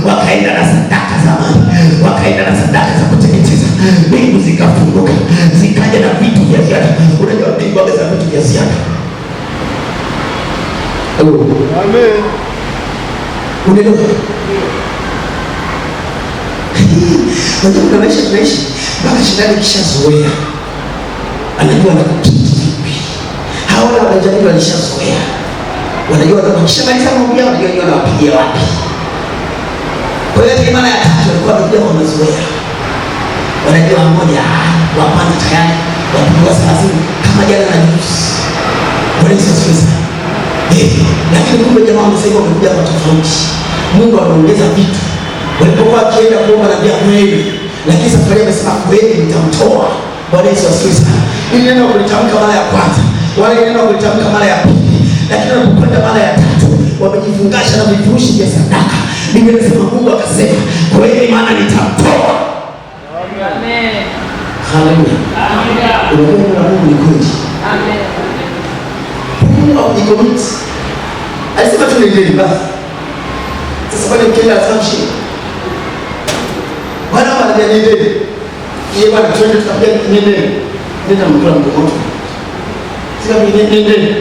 wakaenda na sadaka za amani, wakaenda na sadaka za kuteketeza. Mbingu zikafunguka, zikaja na vitu vya ziada. Unajua mbingu wameza vitu vya ziada. Amen. Unaelewa? Unajua kuna maisha tunaishi mpaka shetani kishazoea, anajua anakupita vipi. Hawa wanajaribu, walishazoea, wanajua wakishamaliza maombi yao wanajua wanawapigia wapi. Kwa hiyo mara ya 3 walikuwa wanakuja kwa mazoea, wanajua mmoja wa kwanza tayari wapigwa 30 kama jana na juzi. Wanaweza sasa lakini kumbe jamaa wamesema wamekuja kwa tofauti. Mungu ameongeza vitu. Walipokuwa wakienda kuomba na bia kweli, lakini safari amesema kweli nitamtoa. Bwana Yesu asifiwe. Ili neno kulitamka mara ya kwanza, wale neno kulitamka mara ya pili, lakini walipokwenda mara ya 3 wamejifungasha na vifurushi vya sadaka. Biblia inasema Mungu akasema kweli maana nitamtoa. Amen. Haleluya. Amen. Mungu ni kweli. Amen. Mungu amejikomiti. Alisema tu nendeni basi. Sasa bwana mkienda atamshi. Bwana anambia nendeni. Yeye bwana twende tutapiga nendeni. Nenda mkula mkomoto. Sasa nendeni.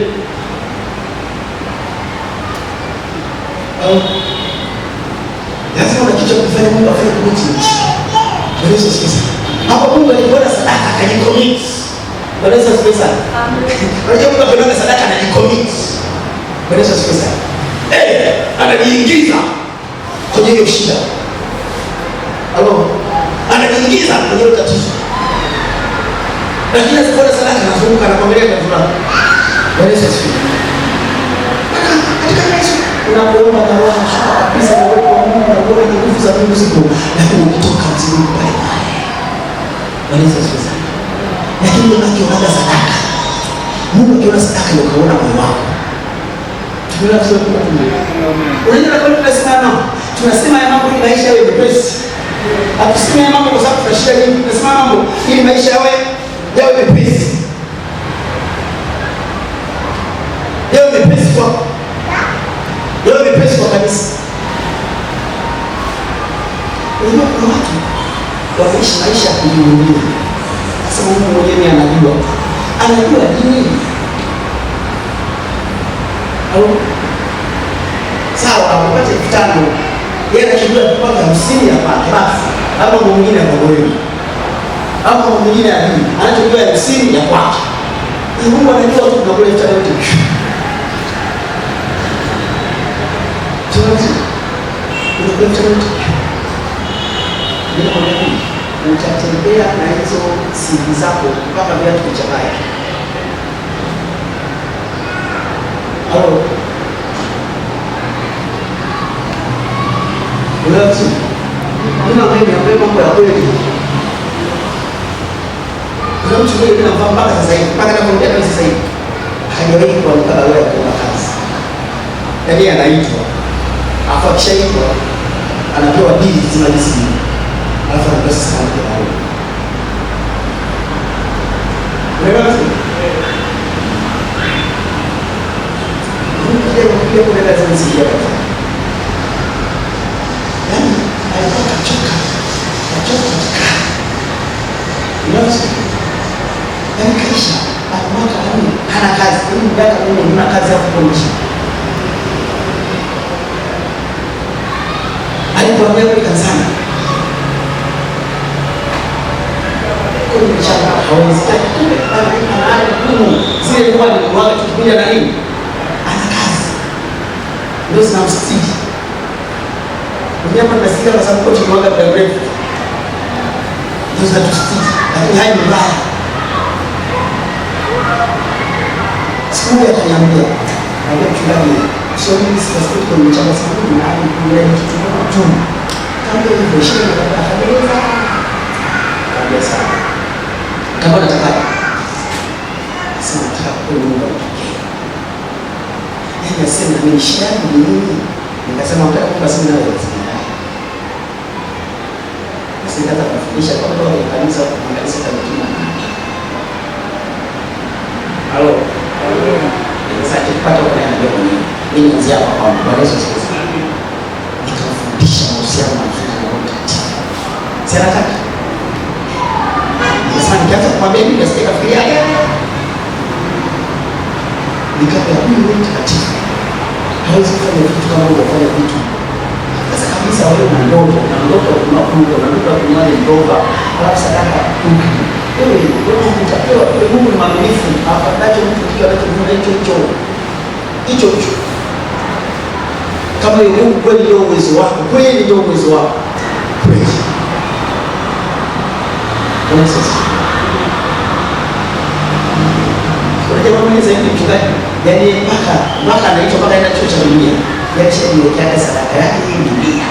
Lazima kitu kufanya Mungu afanye commitment. Bwana Yesu asifiwe. Hapo Mungu alipoona sadaka akajicommit. Bwana Yesu asifiwe. Amen. Unajua Mungu anapoona sadaka anajicommit. Bwana Yesu asifiwe. Anajiingiza kwenye hiyo shida. Halo. Anajiingiza kwenye hiyo tatizo. Lakini asipoona sadaka anazunguka na kuangalia kwa furaha. Bwana Yesu asifiwe. Katika maisha unapoomba na roho kabisa na wewe kwa Mungu na kuona nguvu za Mungu ziko, lakini ukitoka mzimu pale pale. Bwana Yesu asifiwe. Lakini unakiona sadaka, Mungu akiona sadaka ndio kaona moyo wako. Unajua kwa nini tunasema ya mambo ili maisha yawe mepesi. Hatusemi ya mambo kwa sababu tunashida nyingi, tunasema mambo ili maisha yawe mepesi. Yawe mepesi kwa kanisa. Unajua kuna watu wanaishi maisha ya kujimulia. Sasa Mungu mwenyewe anajua dini. sawa, apate 5,000 yeye anachukua mpaka 50 ya kwake basi, hapo mwingine anagolewa, hapo mwingine anachukua 50 ya kwake. Mungu anajua tu tunakula iftari yote. Utatembea na hizo siri zako mpaka viatu vichangaya. Halo. Unaweza mimi mambo ya kweli. Kuna mtu mmoja anafahamu mpaka sasa hivi, mpaka anapoongea na sasa hivi. Hajawahi kuandika barua ya kuomba kazi. Yaani anaitwa. Afu akishaitwa anapewa dili zimalizi. Alafu anapewa sasa kwa barua. Unaelewa sasa? Ndio kuna kazi nzuri hapa. Yaani alikuwa kachoka. Unaona? Yaani kaisha, mwaka huu hana kazi, miaka mingi huna kazi ya kufundisha. Alipoambia kwa kanisani. Kwa mchana hawezi ana zile kwa ni kwa kukuja na nini? Ana kazi. Ndio zinamsitiri. Mnyama nasikia kwa sababu kocha mwanga kwa mrefu. Ndio zinatustiri. Lakini hai ni mbaya. Siku ya kanyambia, ndio mchungaji, sio mimi sitafuti kwa mchana sababu ni hali kule kitu kama tu. Kama hivyo shida ya kabisa. Kabisa. Kama nataka. Sasa nataka kuomba mke. Yeye asema mimi shida ni nini? Nikasema nataka kuomba sana wewe. Sasa kufundisha kwa ndoa ya kanisa kama mtuma. Halo. Sasa tupata kwa nani ndio mimi nianzia hapa kwa Yesu Kristo. Nikafundisha uhusiano na Mungu na Roho Mtakatifu. Sasa nataka. Sasa nikianza kumwambia mimi nasikia fikiria yeye. Nikapea huyu Roho Mtakatifu. Hawezi kufanya vitu kama wewe unafanya vitu. Sasa kabisa wewe unaondoka unakuja kunyoa ndoa. Alafu sadaka wewe unatakiwa Mungu ni mwaminifu, afadhali mtu kiwa anachofanya hicho. Kama Mungu kweli ndio uwezo wako, kweli ndio uwezo wako. Kweli. Kwa sasa. Unajua mambo ni zaidi mchungaji. Yaani mpaka anaitwa mpaka ina chuo cha dunia. Yaani niwekea sadaka yake hii dunia.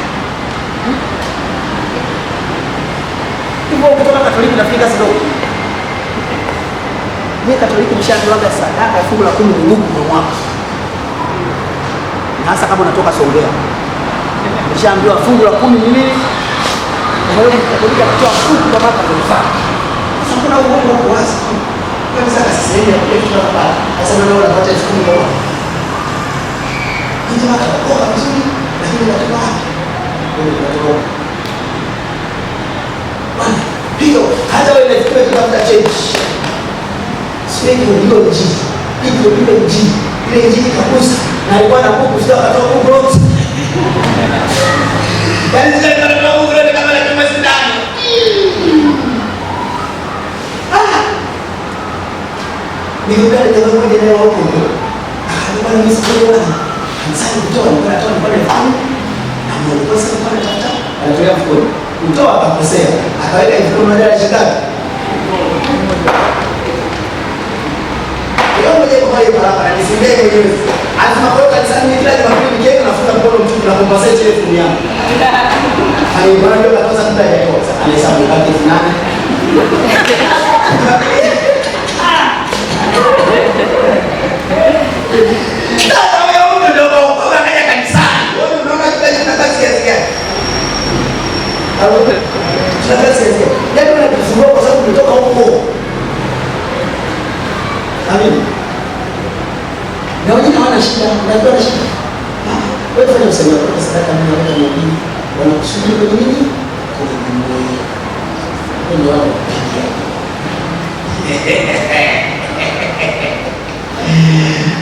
Hivyo kutoka Katoliki nafika kidogo. Mimi Katoliki nishaanza sadaka ya fungu la 10 ni nusu kwa mwaka. Na hasa kama unatoka Songea. Nishaambiwa fungu la 10 ni nini? Kwa hiyo Katoliki anatoa fungu kwa mwaka ndio sawa. Sasa kuna uongo kwa wazi. Kwa sasa sasa ya kwetu hapa. Sasa ndio unapata 10 kwa mwaka. Ndio kwa vizuri lakini unatoka wapi? Unatoka hiyo hata wewe unafikiri kutafuta change. Sio hiyo njia. Hiyo njia. Ile njia kabisa. Na alikuwa na Mungu sio akatoa Mungu roho. Yaani sasa tunataka Mungu roho kama na kama sindano. Nilikuwa ndio moja leo hapo. Alikuwa na misikia wazi. Sasa kutoa nilikuwa pale fahamu. Na Mungu sasa alikuwa anatafuta. Anatoa mkono. Mtoa akakosea. Akaweka mkono ndani ya shetani. Leo mmoja kwa pale barabara nisindee mwenyewe. Anasema kwa kanisani kila Jumapili nikienda nafuta mkono mtu na compensate ile funi yangu. Hayo bwana ndio katoza mtu ayatoa. Anahesabu kati fulani. Sasa wewe ndio unaokoka kaja kanisani. Wewe unaona kile kazi kiasi gani? Hapo tunataka sisi. Yaani unatusumbua kwa sababu tunatoka huko. Amen. Na wengine hawana shida, unajua na shida. Wewe fanya usemi kwa sadaka mimi na mimi. Wanakusudi kwa nini? Kwa Mungu. Ndio wao.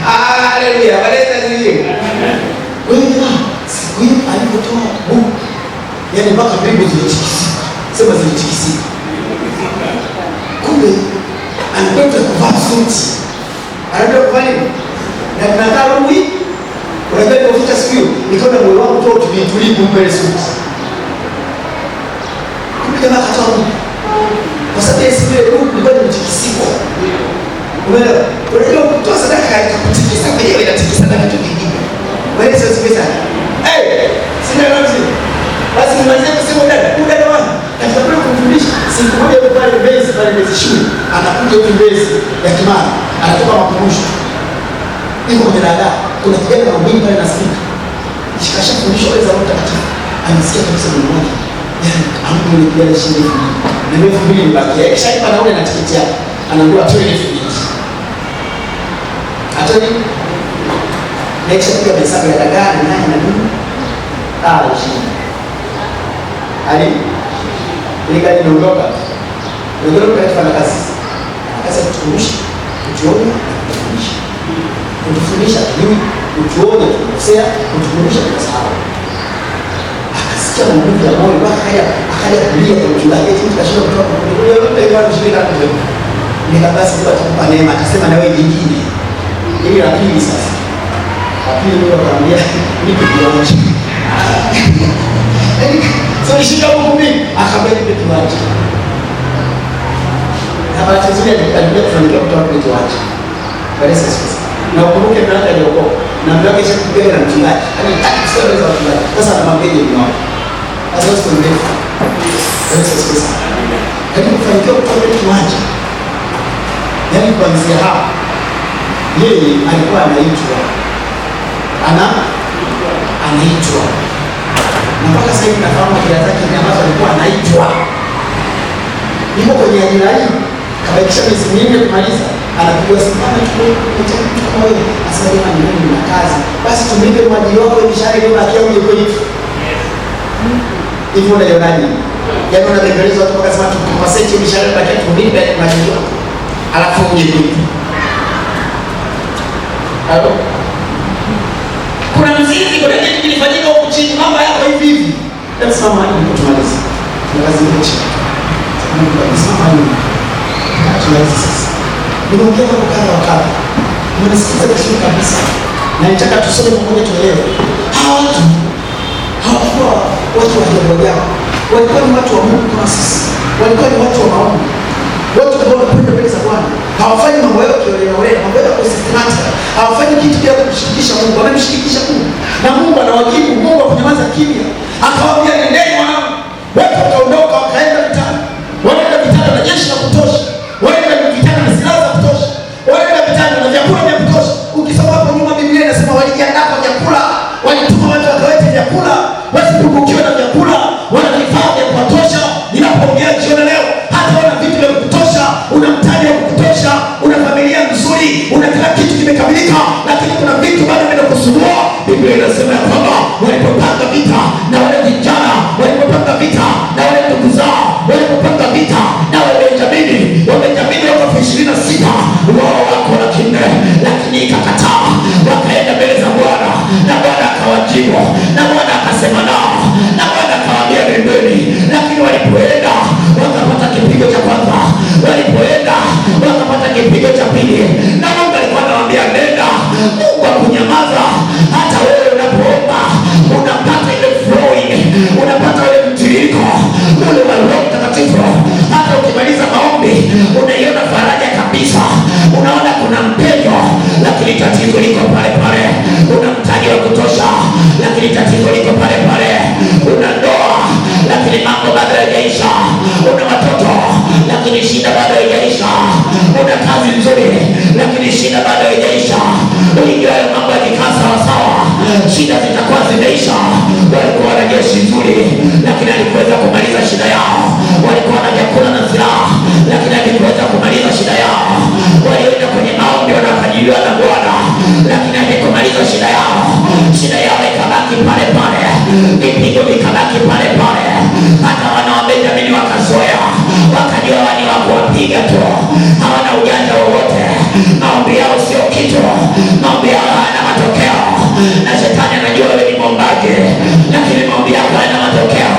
Haleluya, baleta nini? Wewe Anataka kufanya nini? Na tunakaa roho hii. Unajua nilipofika siku hiyo, nikaona moyo wangu tu tulivu mbele suti. Kumbe jamaa katoa Mungu. Kwa sababu ya siku ile Mungu ilikuwa imetikisika. Umeelewa? Unajua kutoa sadaka ikakutikisa kwenyewe inatikisa na kitu kingine. Wewe sio sikisa. Sina nafsi. Basi nimalizie kusema dada wangu. Katika kule kumfundisha, siku moja yuko pale Mbezi shule. Anakuja huko Mbezi ya Kimara. Anatoka makumbusho. Niko kwenye dada. Kuna kijana na mwingi pale nasikika. Shikasha fundisho za Roho Mtakatifu. Anasikia kabisa Mungu wake. Yaani ambaye ni kijana shule. Na mimi familia nibakia. Kisha ipa naona na tiketi yake. Anaambiwa atoe ile tiketi. Atoe. Na kisha pia hesabu ya dagaa na nani na nini? Chini. Ali ile gari inaondoka. Ndio kufanya kazi. Akasema tukumbushe, tujione, tukumbushe. Kutufundisha nini? Tujione tukosea, kutukumbusha tukasahau. Akasikia maumivu ya moyo mpaka akaja kulia kwa mchungaji eti tukashinda kutoka kwa Mungu. Yote hiyo alishirika na Mungu. Nikabasi kwa tukupa neema, akasema na wewe jingine. Ili la pili sasa. Lakini Mungu akamwambia nipe kiwanja. So nishika Mungu mimi akabaki nipe kiwanja. Na baada ya zile alikuja kufanikiwa kutoka kwenye kiwanja. Bwana Yesu. Na ukumbuke mlango aliokoa. Na mlango kisha kupiga na mchungaji. Yaani sio za mchungaji. Sasa anamwambia ni mwana. Sasa sio ndefu. Bwana Yesu. Lakini kufanikiwa kutoka kwenye kiwanja. Yaani kuanzia hapo yeye alikuwa anaitwa anaitwa na mpaka sasa hivi nafahamu kila zake ambazo alikuwa anaitwa. Niko kwenye ajira hii kabakisha miezi mingi kumaliza, anapiga simu kama wewe asema jamani mimi nina kazi, basi tumlipe mwajiri wako mshahara ile bakia uje kwetu. Hivyo unalionaje? Yaani unabembeleza watu wakasema tukupaseti mshahara bakia tumlipe mwajiri wako. Alafu uje kwetu. Hapo kuna mzizi, kuna kitu kilifanyika huko chini, mambo yako hivi hivi. Hebu simama hapo tumalize. Lazima uche. Simama hapo. Tumalize sasa. Nimeongea mambo kadha wa kadha. Mnasikiza vizuri kabisa. Na nataka tusome pamoja tuelewe. Hawa watu hawakuwa watu wa jambo yao. Walikuwa ni watu wa Mungu kama sisi. Walikuwa ni watu wa maombi. Watu ambao wanapenda mbele za Bwana. Hawafanyi mambo yao kiolelaolela, mambo yao systematic. Hawafanyi kitu bila kumshirikisha Mungu. Wanamshirikisha Mungu. Na Mungu anawajibu. Mungu akunyamaza kimya. Akawaambia nendeni wanangu. Watu wakaondoka wakaenda vitani. Wanaenda vitani na jeshi la kutosha. Wanaenda vitani na silaha za kutosha. Wanaenda vitani na vyakula vya kutosha. Ukisoma hapo nyuma Biblia inasema walijiandaa kwa vyakula. Walituma watu wakawete vyakula. Wasipungukiwe na vyakula. Wana vifaa vya kutosha. Ninapoongea jioni leo hata wana vitu vya kutosha, una mtaji wa kutosha, una familia nzuri, una kila kitu kimekamilika, lakini kuna vitu bado vinakusumbua. Biblia inasema ya kwamba walipopanga vita na wale vijana, walipopanga vita na wale ndugu zao, walipopanga vita na wale Benjamini, Wabenjamini wako 26, wao wako lakini ikakataa. Wakaenda mbele za Bwana na Bwana akawajibu na Bwana akasema nao na Bwana akawaambia nendeni, lakini walipoenda wakapata kipigo cha kwanza, walipoenda wakapata kipigo cha pili, na Mungu alikuwa anawaambia nenda. Mungu akunyamaza. Hata wewe unapoomba unapata ile flowing, unapata ile mtiririko ule wa Roho Mtakatifu. Hata ukimaliza maombi unaiona faraja kabisa, unaona kuna mpenyo, lakini tatizo liko pale pale. Una mtaji wa kutosha, lakini tatizo liko pale pale. Una ndoa, lakini mambo bado hayajaisha. Una watoto, lakini shida bado haijaisha. Una kazi nzuri, lakini shida bado haijaisha. Ulijua mambo yakikaa sawa sawa, shida zitakuwa zimeisha. Walikuwa na jeshi nzuri, lakini alikuweza kumaliza shida yao. Walikuwa na vyakula na silaha, lakini alikuweza kumaliza shida yao. Walienda kwenye maombi wanafajiliwa na Bwana, lakini alikumaliza shida yao. Shida yao ikabaki pale pale, vipigo vikabaki pale pale. Hata wana wa Benjamini wakazoea, wakajua wani wa kuwapiga tu, hawana ujanja wowote. Maombi yao sio kitu, maombi yao hayana matokeo. Na shetani anajua wewe ni mwombaji, lakini maombi yako hayana matokeo.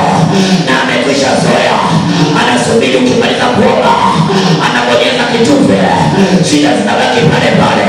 Na amekwisha zoea, anasubiri ukimaliza kuomba, anabonyeza kitufe, shida zinabaki pale pale.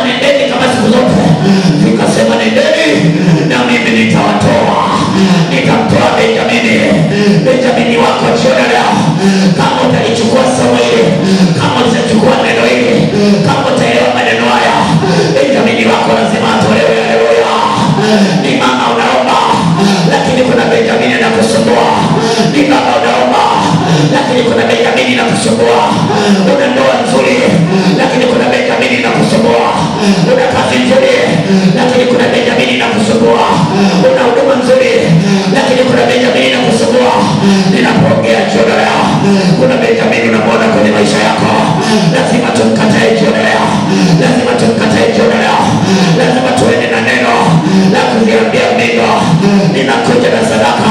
nendeni kama siku zote, vikasema nendeni na mimi nitawatoa. Nitamtoa Benjamini wako jioni leo. Kama utalichukua somo hili, kama utachukua neno hili, kama utaelewa maneno haya, Benjamini wako lazima atolewe. Haleluya. Ni mama unaomba, lakini kuna Benjamini anakusumbua. Ni baba unaomba, lakini kuna Benjamini anakusumbua. Una ndoa nzuri, lakini kuna Benjamini anakusumbua. Una kazi nzuri, lakini kuna Benjamini anakusumbua. Una huduma nzuri, lakini kuna Benjamini anakusumbua. Ninapoongea jioni leo, kuna Benjamini unamwona kwenye maisha yako. Lazima tumkatae jioni leo. Lazima tumkatae jioni leo. Lazima tuende na neno la kuziambia mbingu, ninakuja na sadaka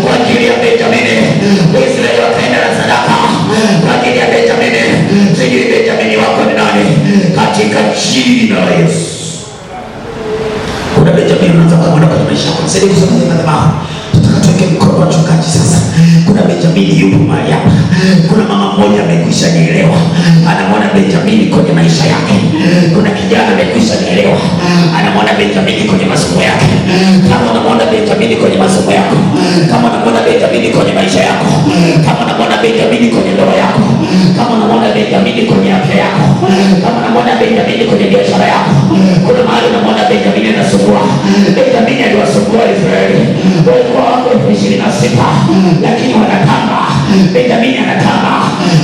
kwa ajili ya Benjamini. Israeli wakaenda na sadaka kwa ajili ya Benjamini. Sijui Benjamini wako ni nani, katika jina la Yesu. Kuna Benjamini unaweza kuona kwenye maisha yako. Sasa kusoma kwenye madhabahu, tutaka tuweke mkono wa mchungaji sasa. Kuna Benjamini yupo mahali hapa. Kuna mama mmoja amekwisha nielewa, anamwona Benjamini kwenye maisha yake. Kuna kijana amekwisha nielewa, anamwona Benjamini kwenye masomo yake. Kama unamwona Benjamini kwenye masomo yako, kama unamwona Benjamini kwenye maisha yako, kama unamwona Benjamini kwenye ndoa yako, kama unamwona Benjamini kwenye afya yako, kama unamwona Benjamini kwenye biashara yako, kuna mahali unamwona Benjamini anasumbua. Benjamini aliwasumbua Israeli. Walikuwa wako 26 lakini wanatamba. Benjamini anatamba.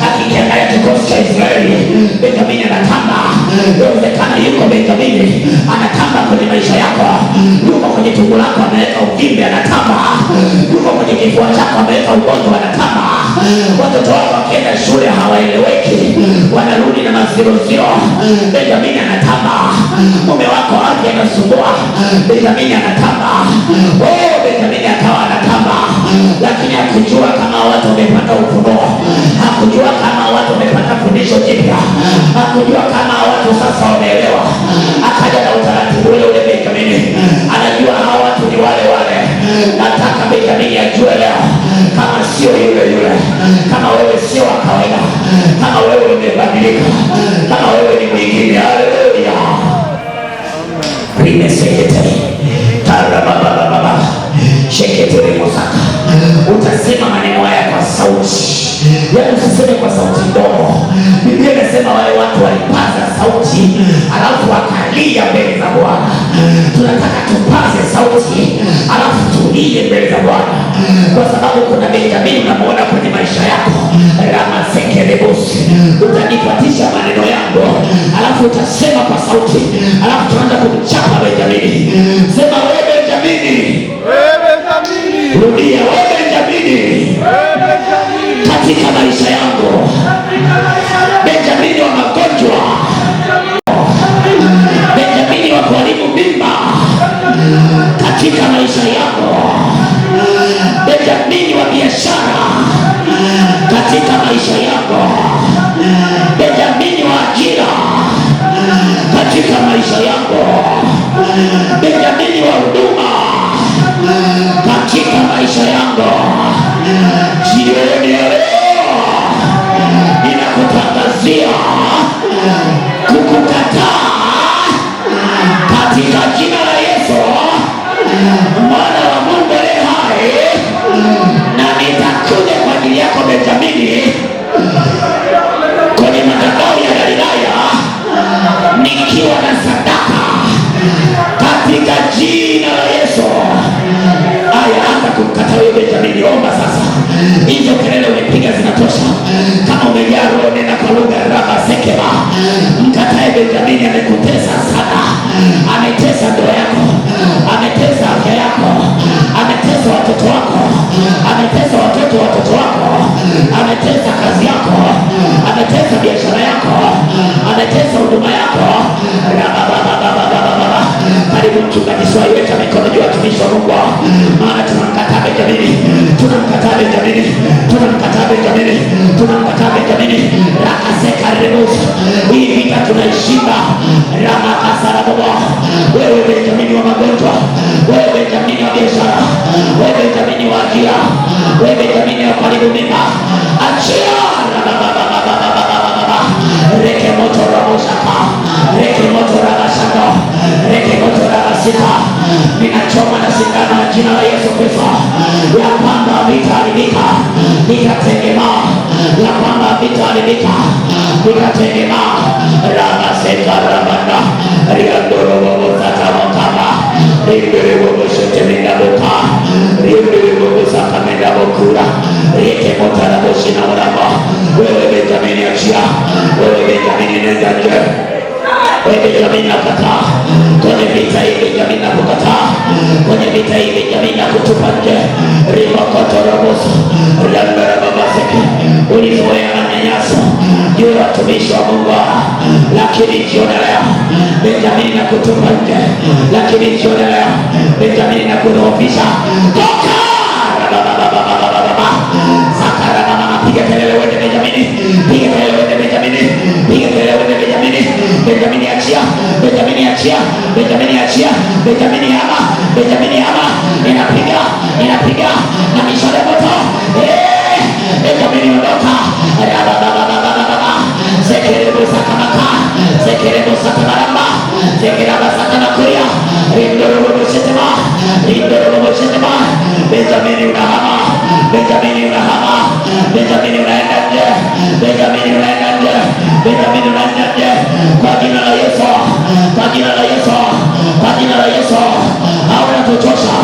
Akikiangalia kikosi cha Israeli, Benjamini anatamba. Inawezekana yuko Benjamini anatamba kwenye maisha yako. Yuko kwenye tumbo lako ameweka uvimbe, anatamba. Yuko kwenye kifua chako ameweka ugonjwa, anatamba. Watoto wako wakienda shule hawaeleweki, wanarudi na maziroziro. Benjamini anatamba. Mume wako afya anasumbua, Benjamini anatamba. Benjamini akawa anatamba, lakini hakujua kama watu wamepata ufunuo. Hakujua kama watu wamepata fundisho jipya. Hakujua kama watu sasa wameelewa. Akaja na utaratibu ule ule. Benjamini anajua hao watu ni wale wale. Nataka Benjamini ajue leo, kama sio yule yule, kama wewe sio wa kawaida, kama wewe umebadilika, kama wewe ni mwingine. Haleluya. Rimesekete tarababababa shekete mosaka. Utasema maneno haya kwa sauti, yaani usiseme kwa sauti ndogo. Biblia inasema wale watu walipaza sauti alafu wakalia mbele za Bwana. Tunataka tupaze sauti alafu tulie mbele za Bwana, kwa sababu kuna Benjamini unamwona kwenye maisha yako. Rama sekelebosi, utanipatisha maneno yangu alafu utasema kwa sauti, alafu tunaanza kumchapa Benjamini. Sema wewe Benjamini, wewe Benjamini, rudia wewe Benjamini, wewe Benjamini, katika maisha yangu. Benjamini wa magonjwa, Benjamini wa kuharibu mimba katika maisha yako. Benjamini wa biashara katika maisha yako. Benjamini wa ajira katika maisha yako. Benjamini wa huduma katika maisha yako. Jioni ya leo ninakutangazia kukukataa katika jina la Yesu mwana wa Mungu aliye hai, na nitakuja kwa ajili yako Benjamini kwenye madhabahu ya Galilaya nikiwa na sadaka katika jina la Yesu. Aya, anza kumkataa wewe Benjamini. Omba sasa. Hizo kelele umepiga zinatosha. Kama umejaa roho, nena kwa lugha. Raba sekeba. Mkatae Benjamini. Amekutesa sana. Ametesa ndoa yako, ametesa afya yako, ametesa watoto wako, ametesa watoto wako, ametesa kazi yako, ametesa biashara yako, ametesa huduma yako. Karibu mchungaji Swai, weka mikono juu ya watumishi wa Mungu, maana tunamkataa Benjamini, tunamkataa Benjamini, tunamkataa Benjamini, tunamkataa Benjamini. Rakaseka rebusa. Hii vita tunaishinda. Ramakasara baba. Wewe Benjamini wa magonjwa, wewe Benjamini wa biashara, wewe Benjamini wa ajira, wewe Benjamini wa karibu mimba, achia. Reke moto ramoshaka, reke moto ramoshaka. jina la Yesu Kristo, ya kwamba vitaharibika, vitategemaa, ya kwamba vitaharibika, vitategemaa. Rama seka ramanda riandoro bobo tata mokama riendere bobo shete menda boka riendere bobo saka menda bokura rieke motara boshina oraba. Wewe Benjamin achia, wewe Benjamin nenda nje, wewe Benjamin nakataa kwenye vita hii, Benjamin nakukataa kwenye vita hii, Benjamin nakutupa nje. Ribakotoroboso riandara babaseke, ulizoea manyanyaso juu ya watumishi wa Mungu, lakini jioni leo Benjamin nakutupa nje, lakini jioni leo Benjamin nakudhoofisha. Toka! Piga kelele wewe Benjamin, piga kelele wewe Benjamin, piga kelele wewe Benjamin. Benjamin achia, Benjamin achia, Benjamin achia, Benjamin ama, Benjamin ama. Inapiga, inapiga na mishale moto. Benjamin ondoka. Sekerebo sakamaka, sekerebo sakamaramba, sekeraba sakamakuria. Rindoro boshetema, rindoro boshetema. Benjamin unahama, Benjamin unahama, Benjamin unaenda nje, Benjamin unaenda nje, Benjamin unaenda nje. Kwa jina la Yesu, kwa jina la Yesu, kwa jina la Yesu. Hauna kuchosha,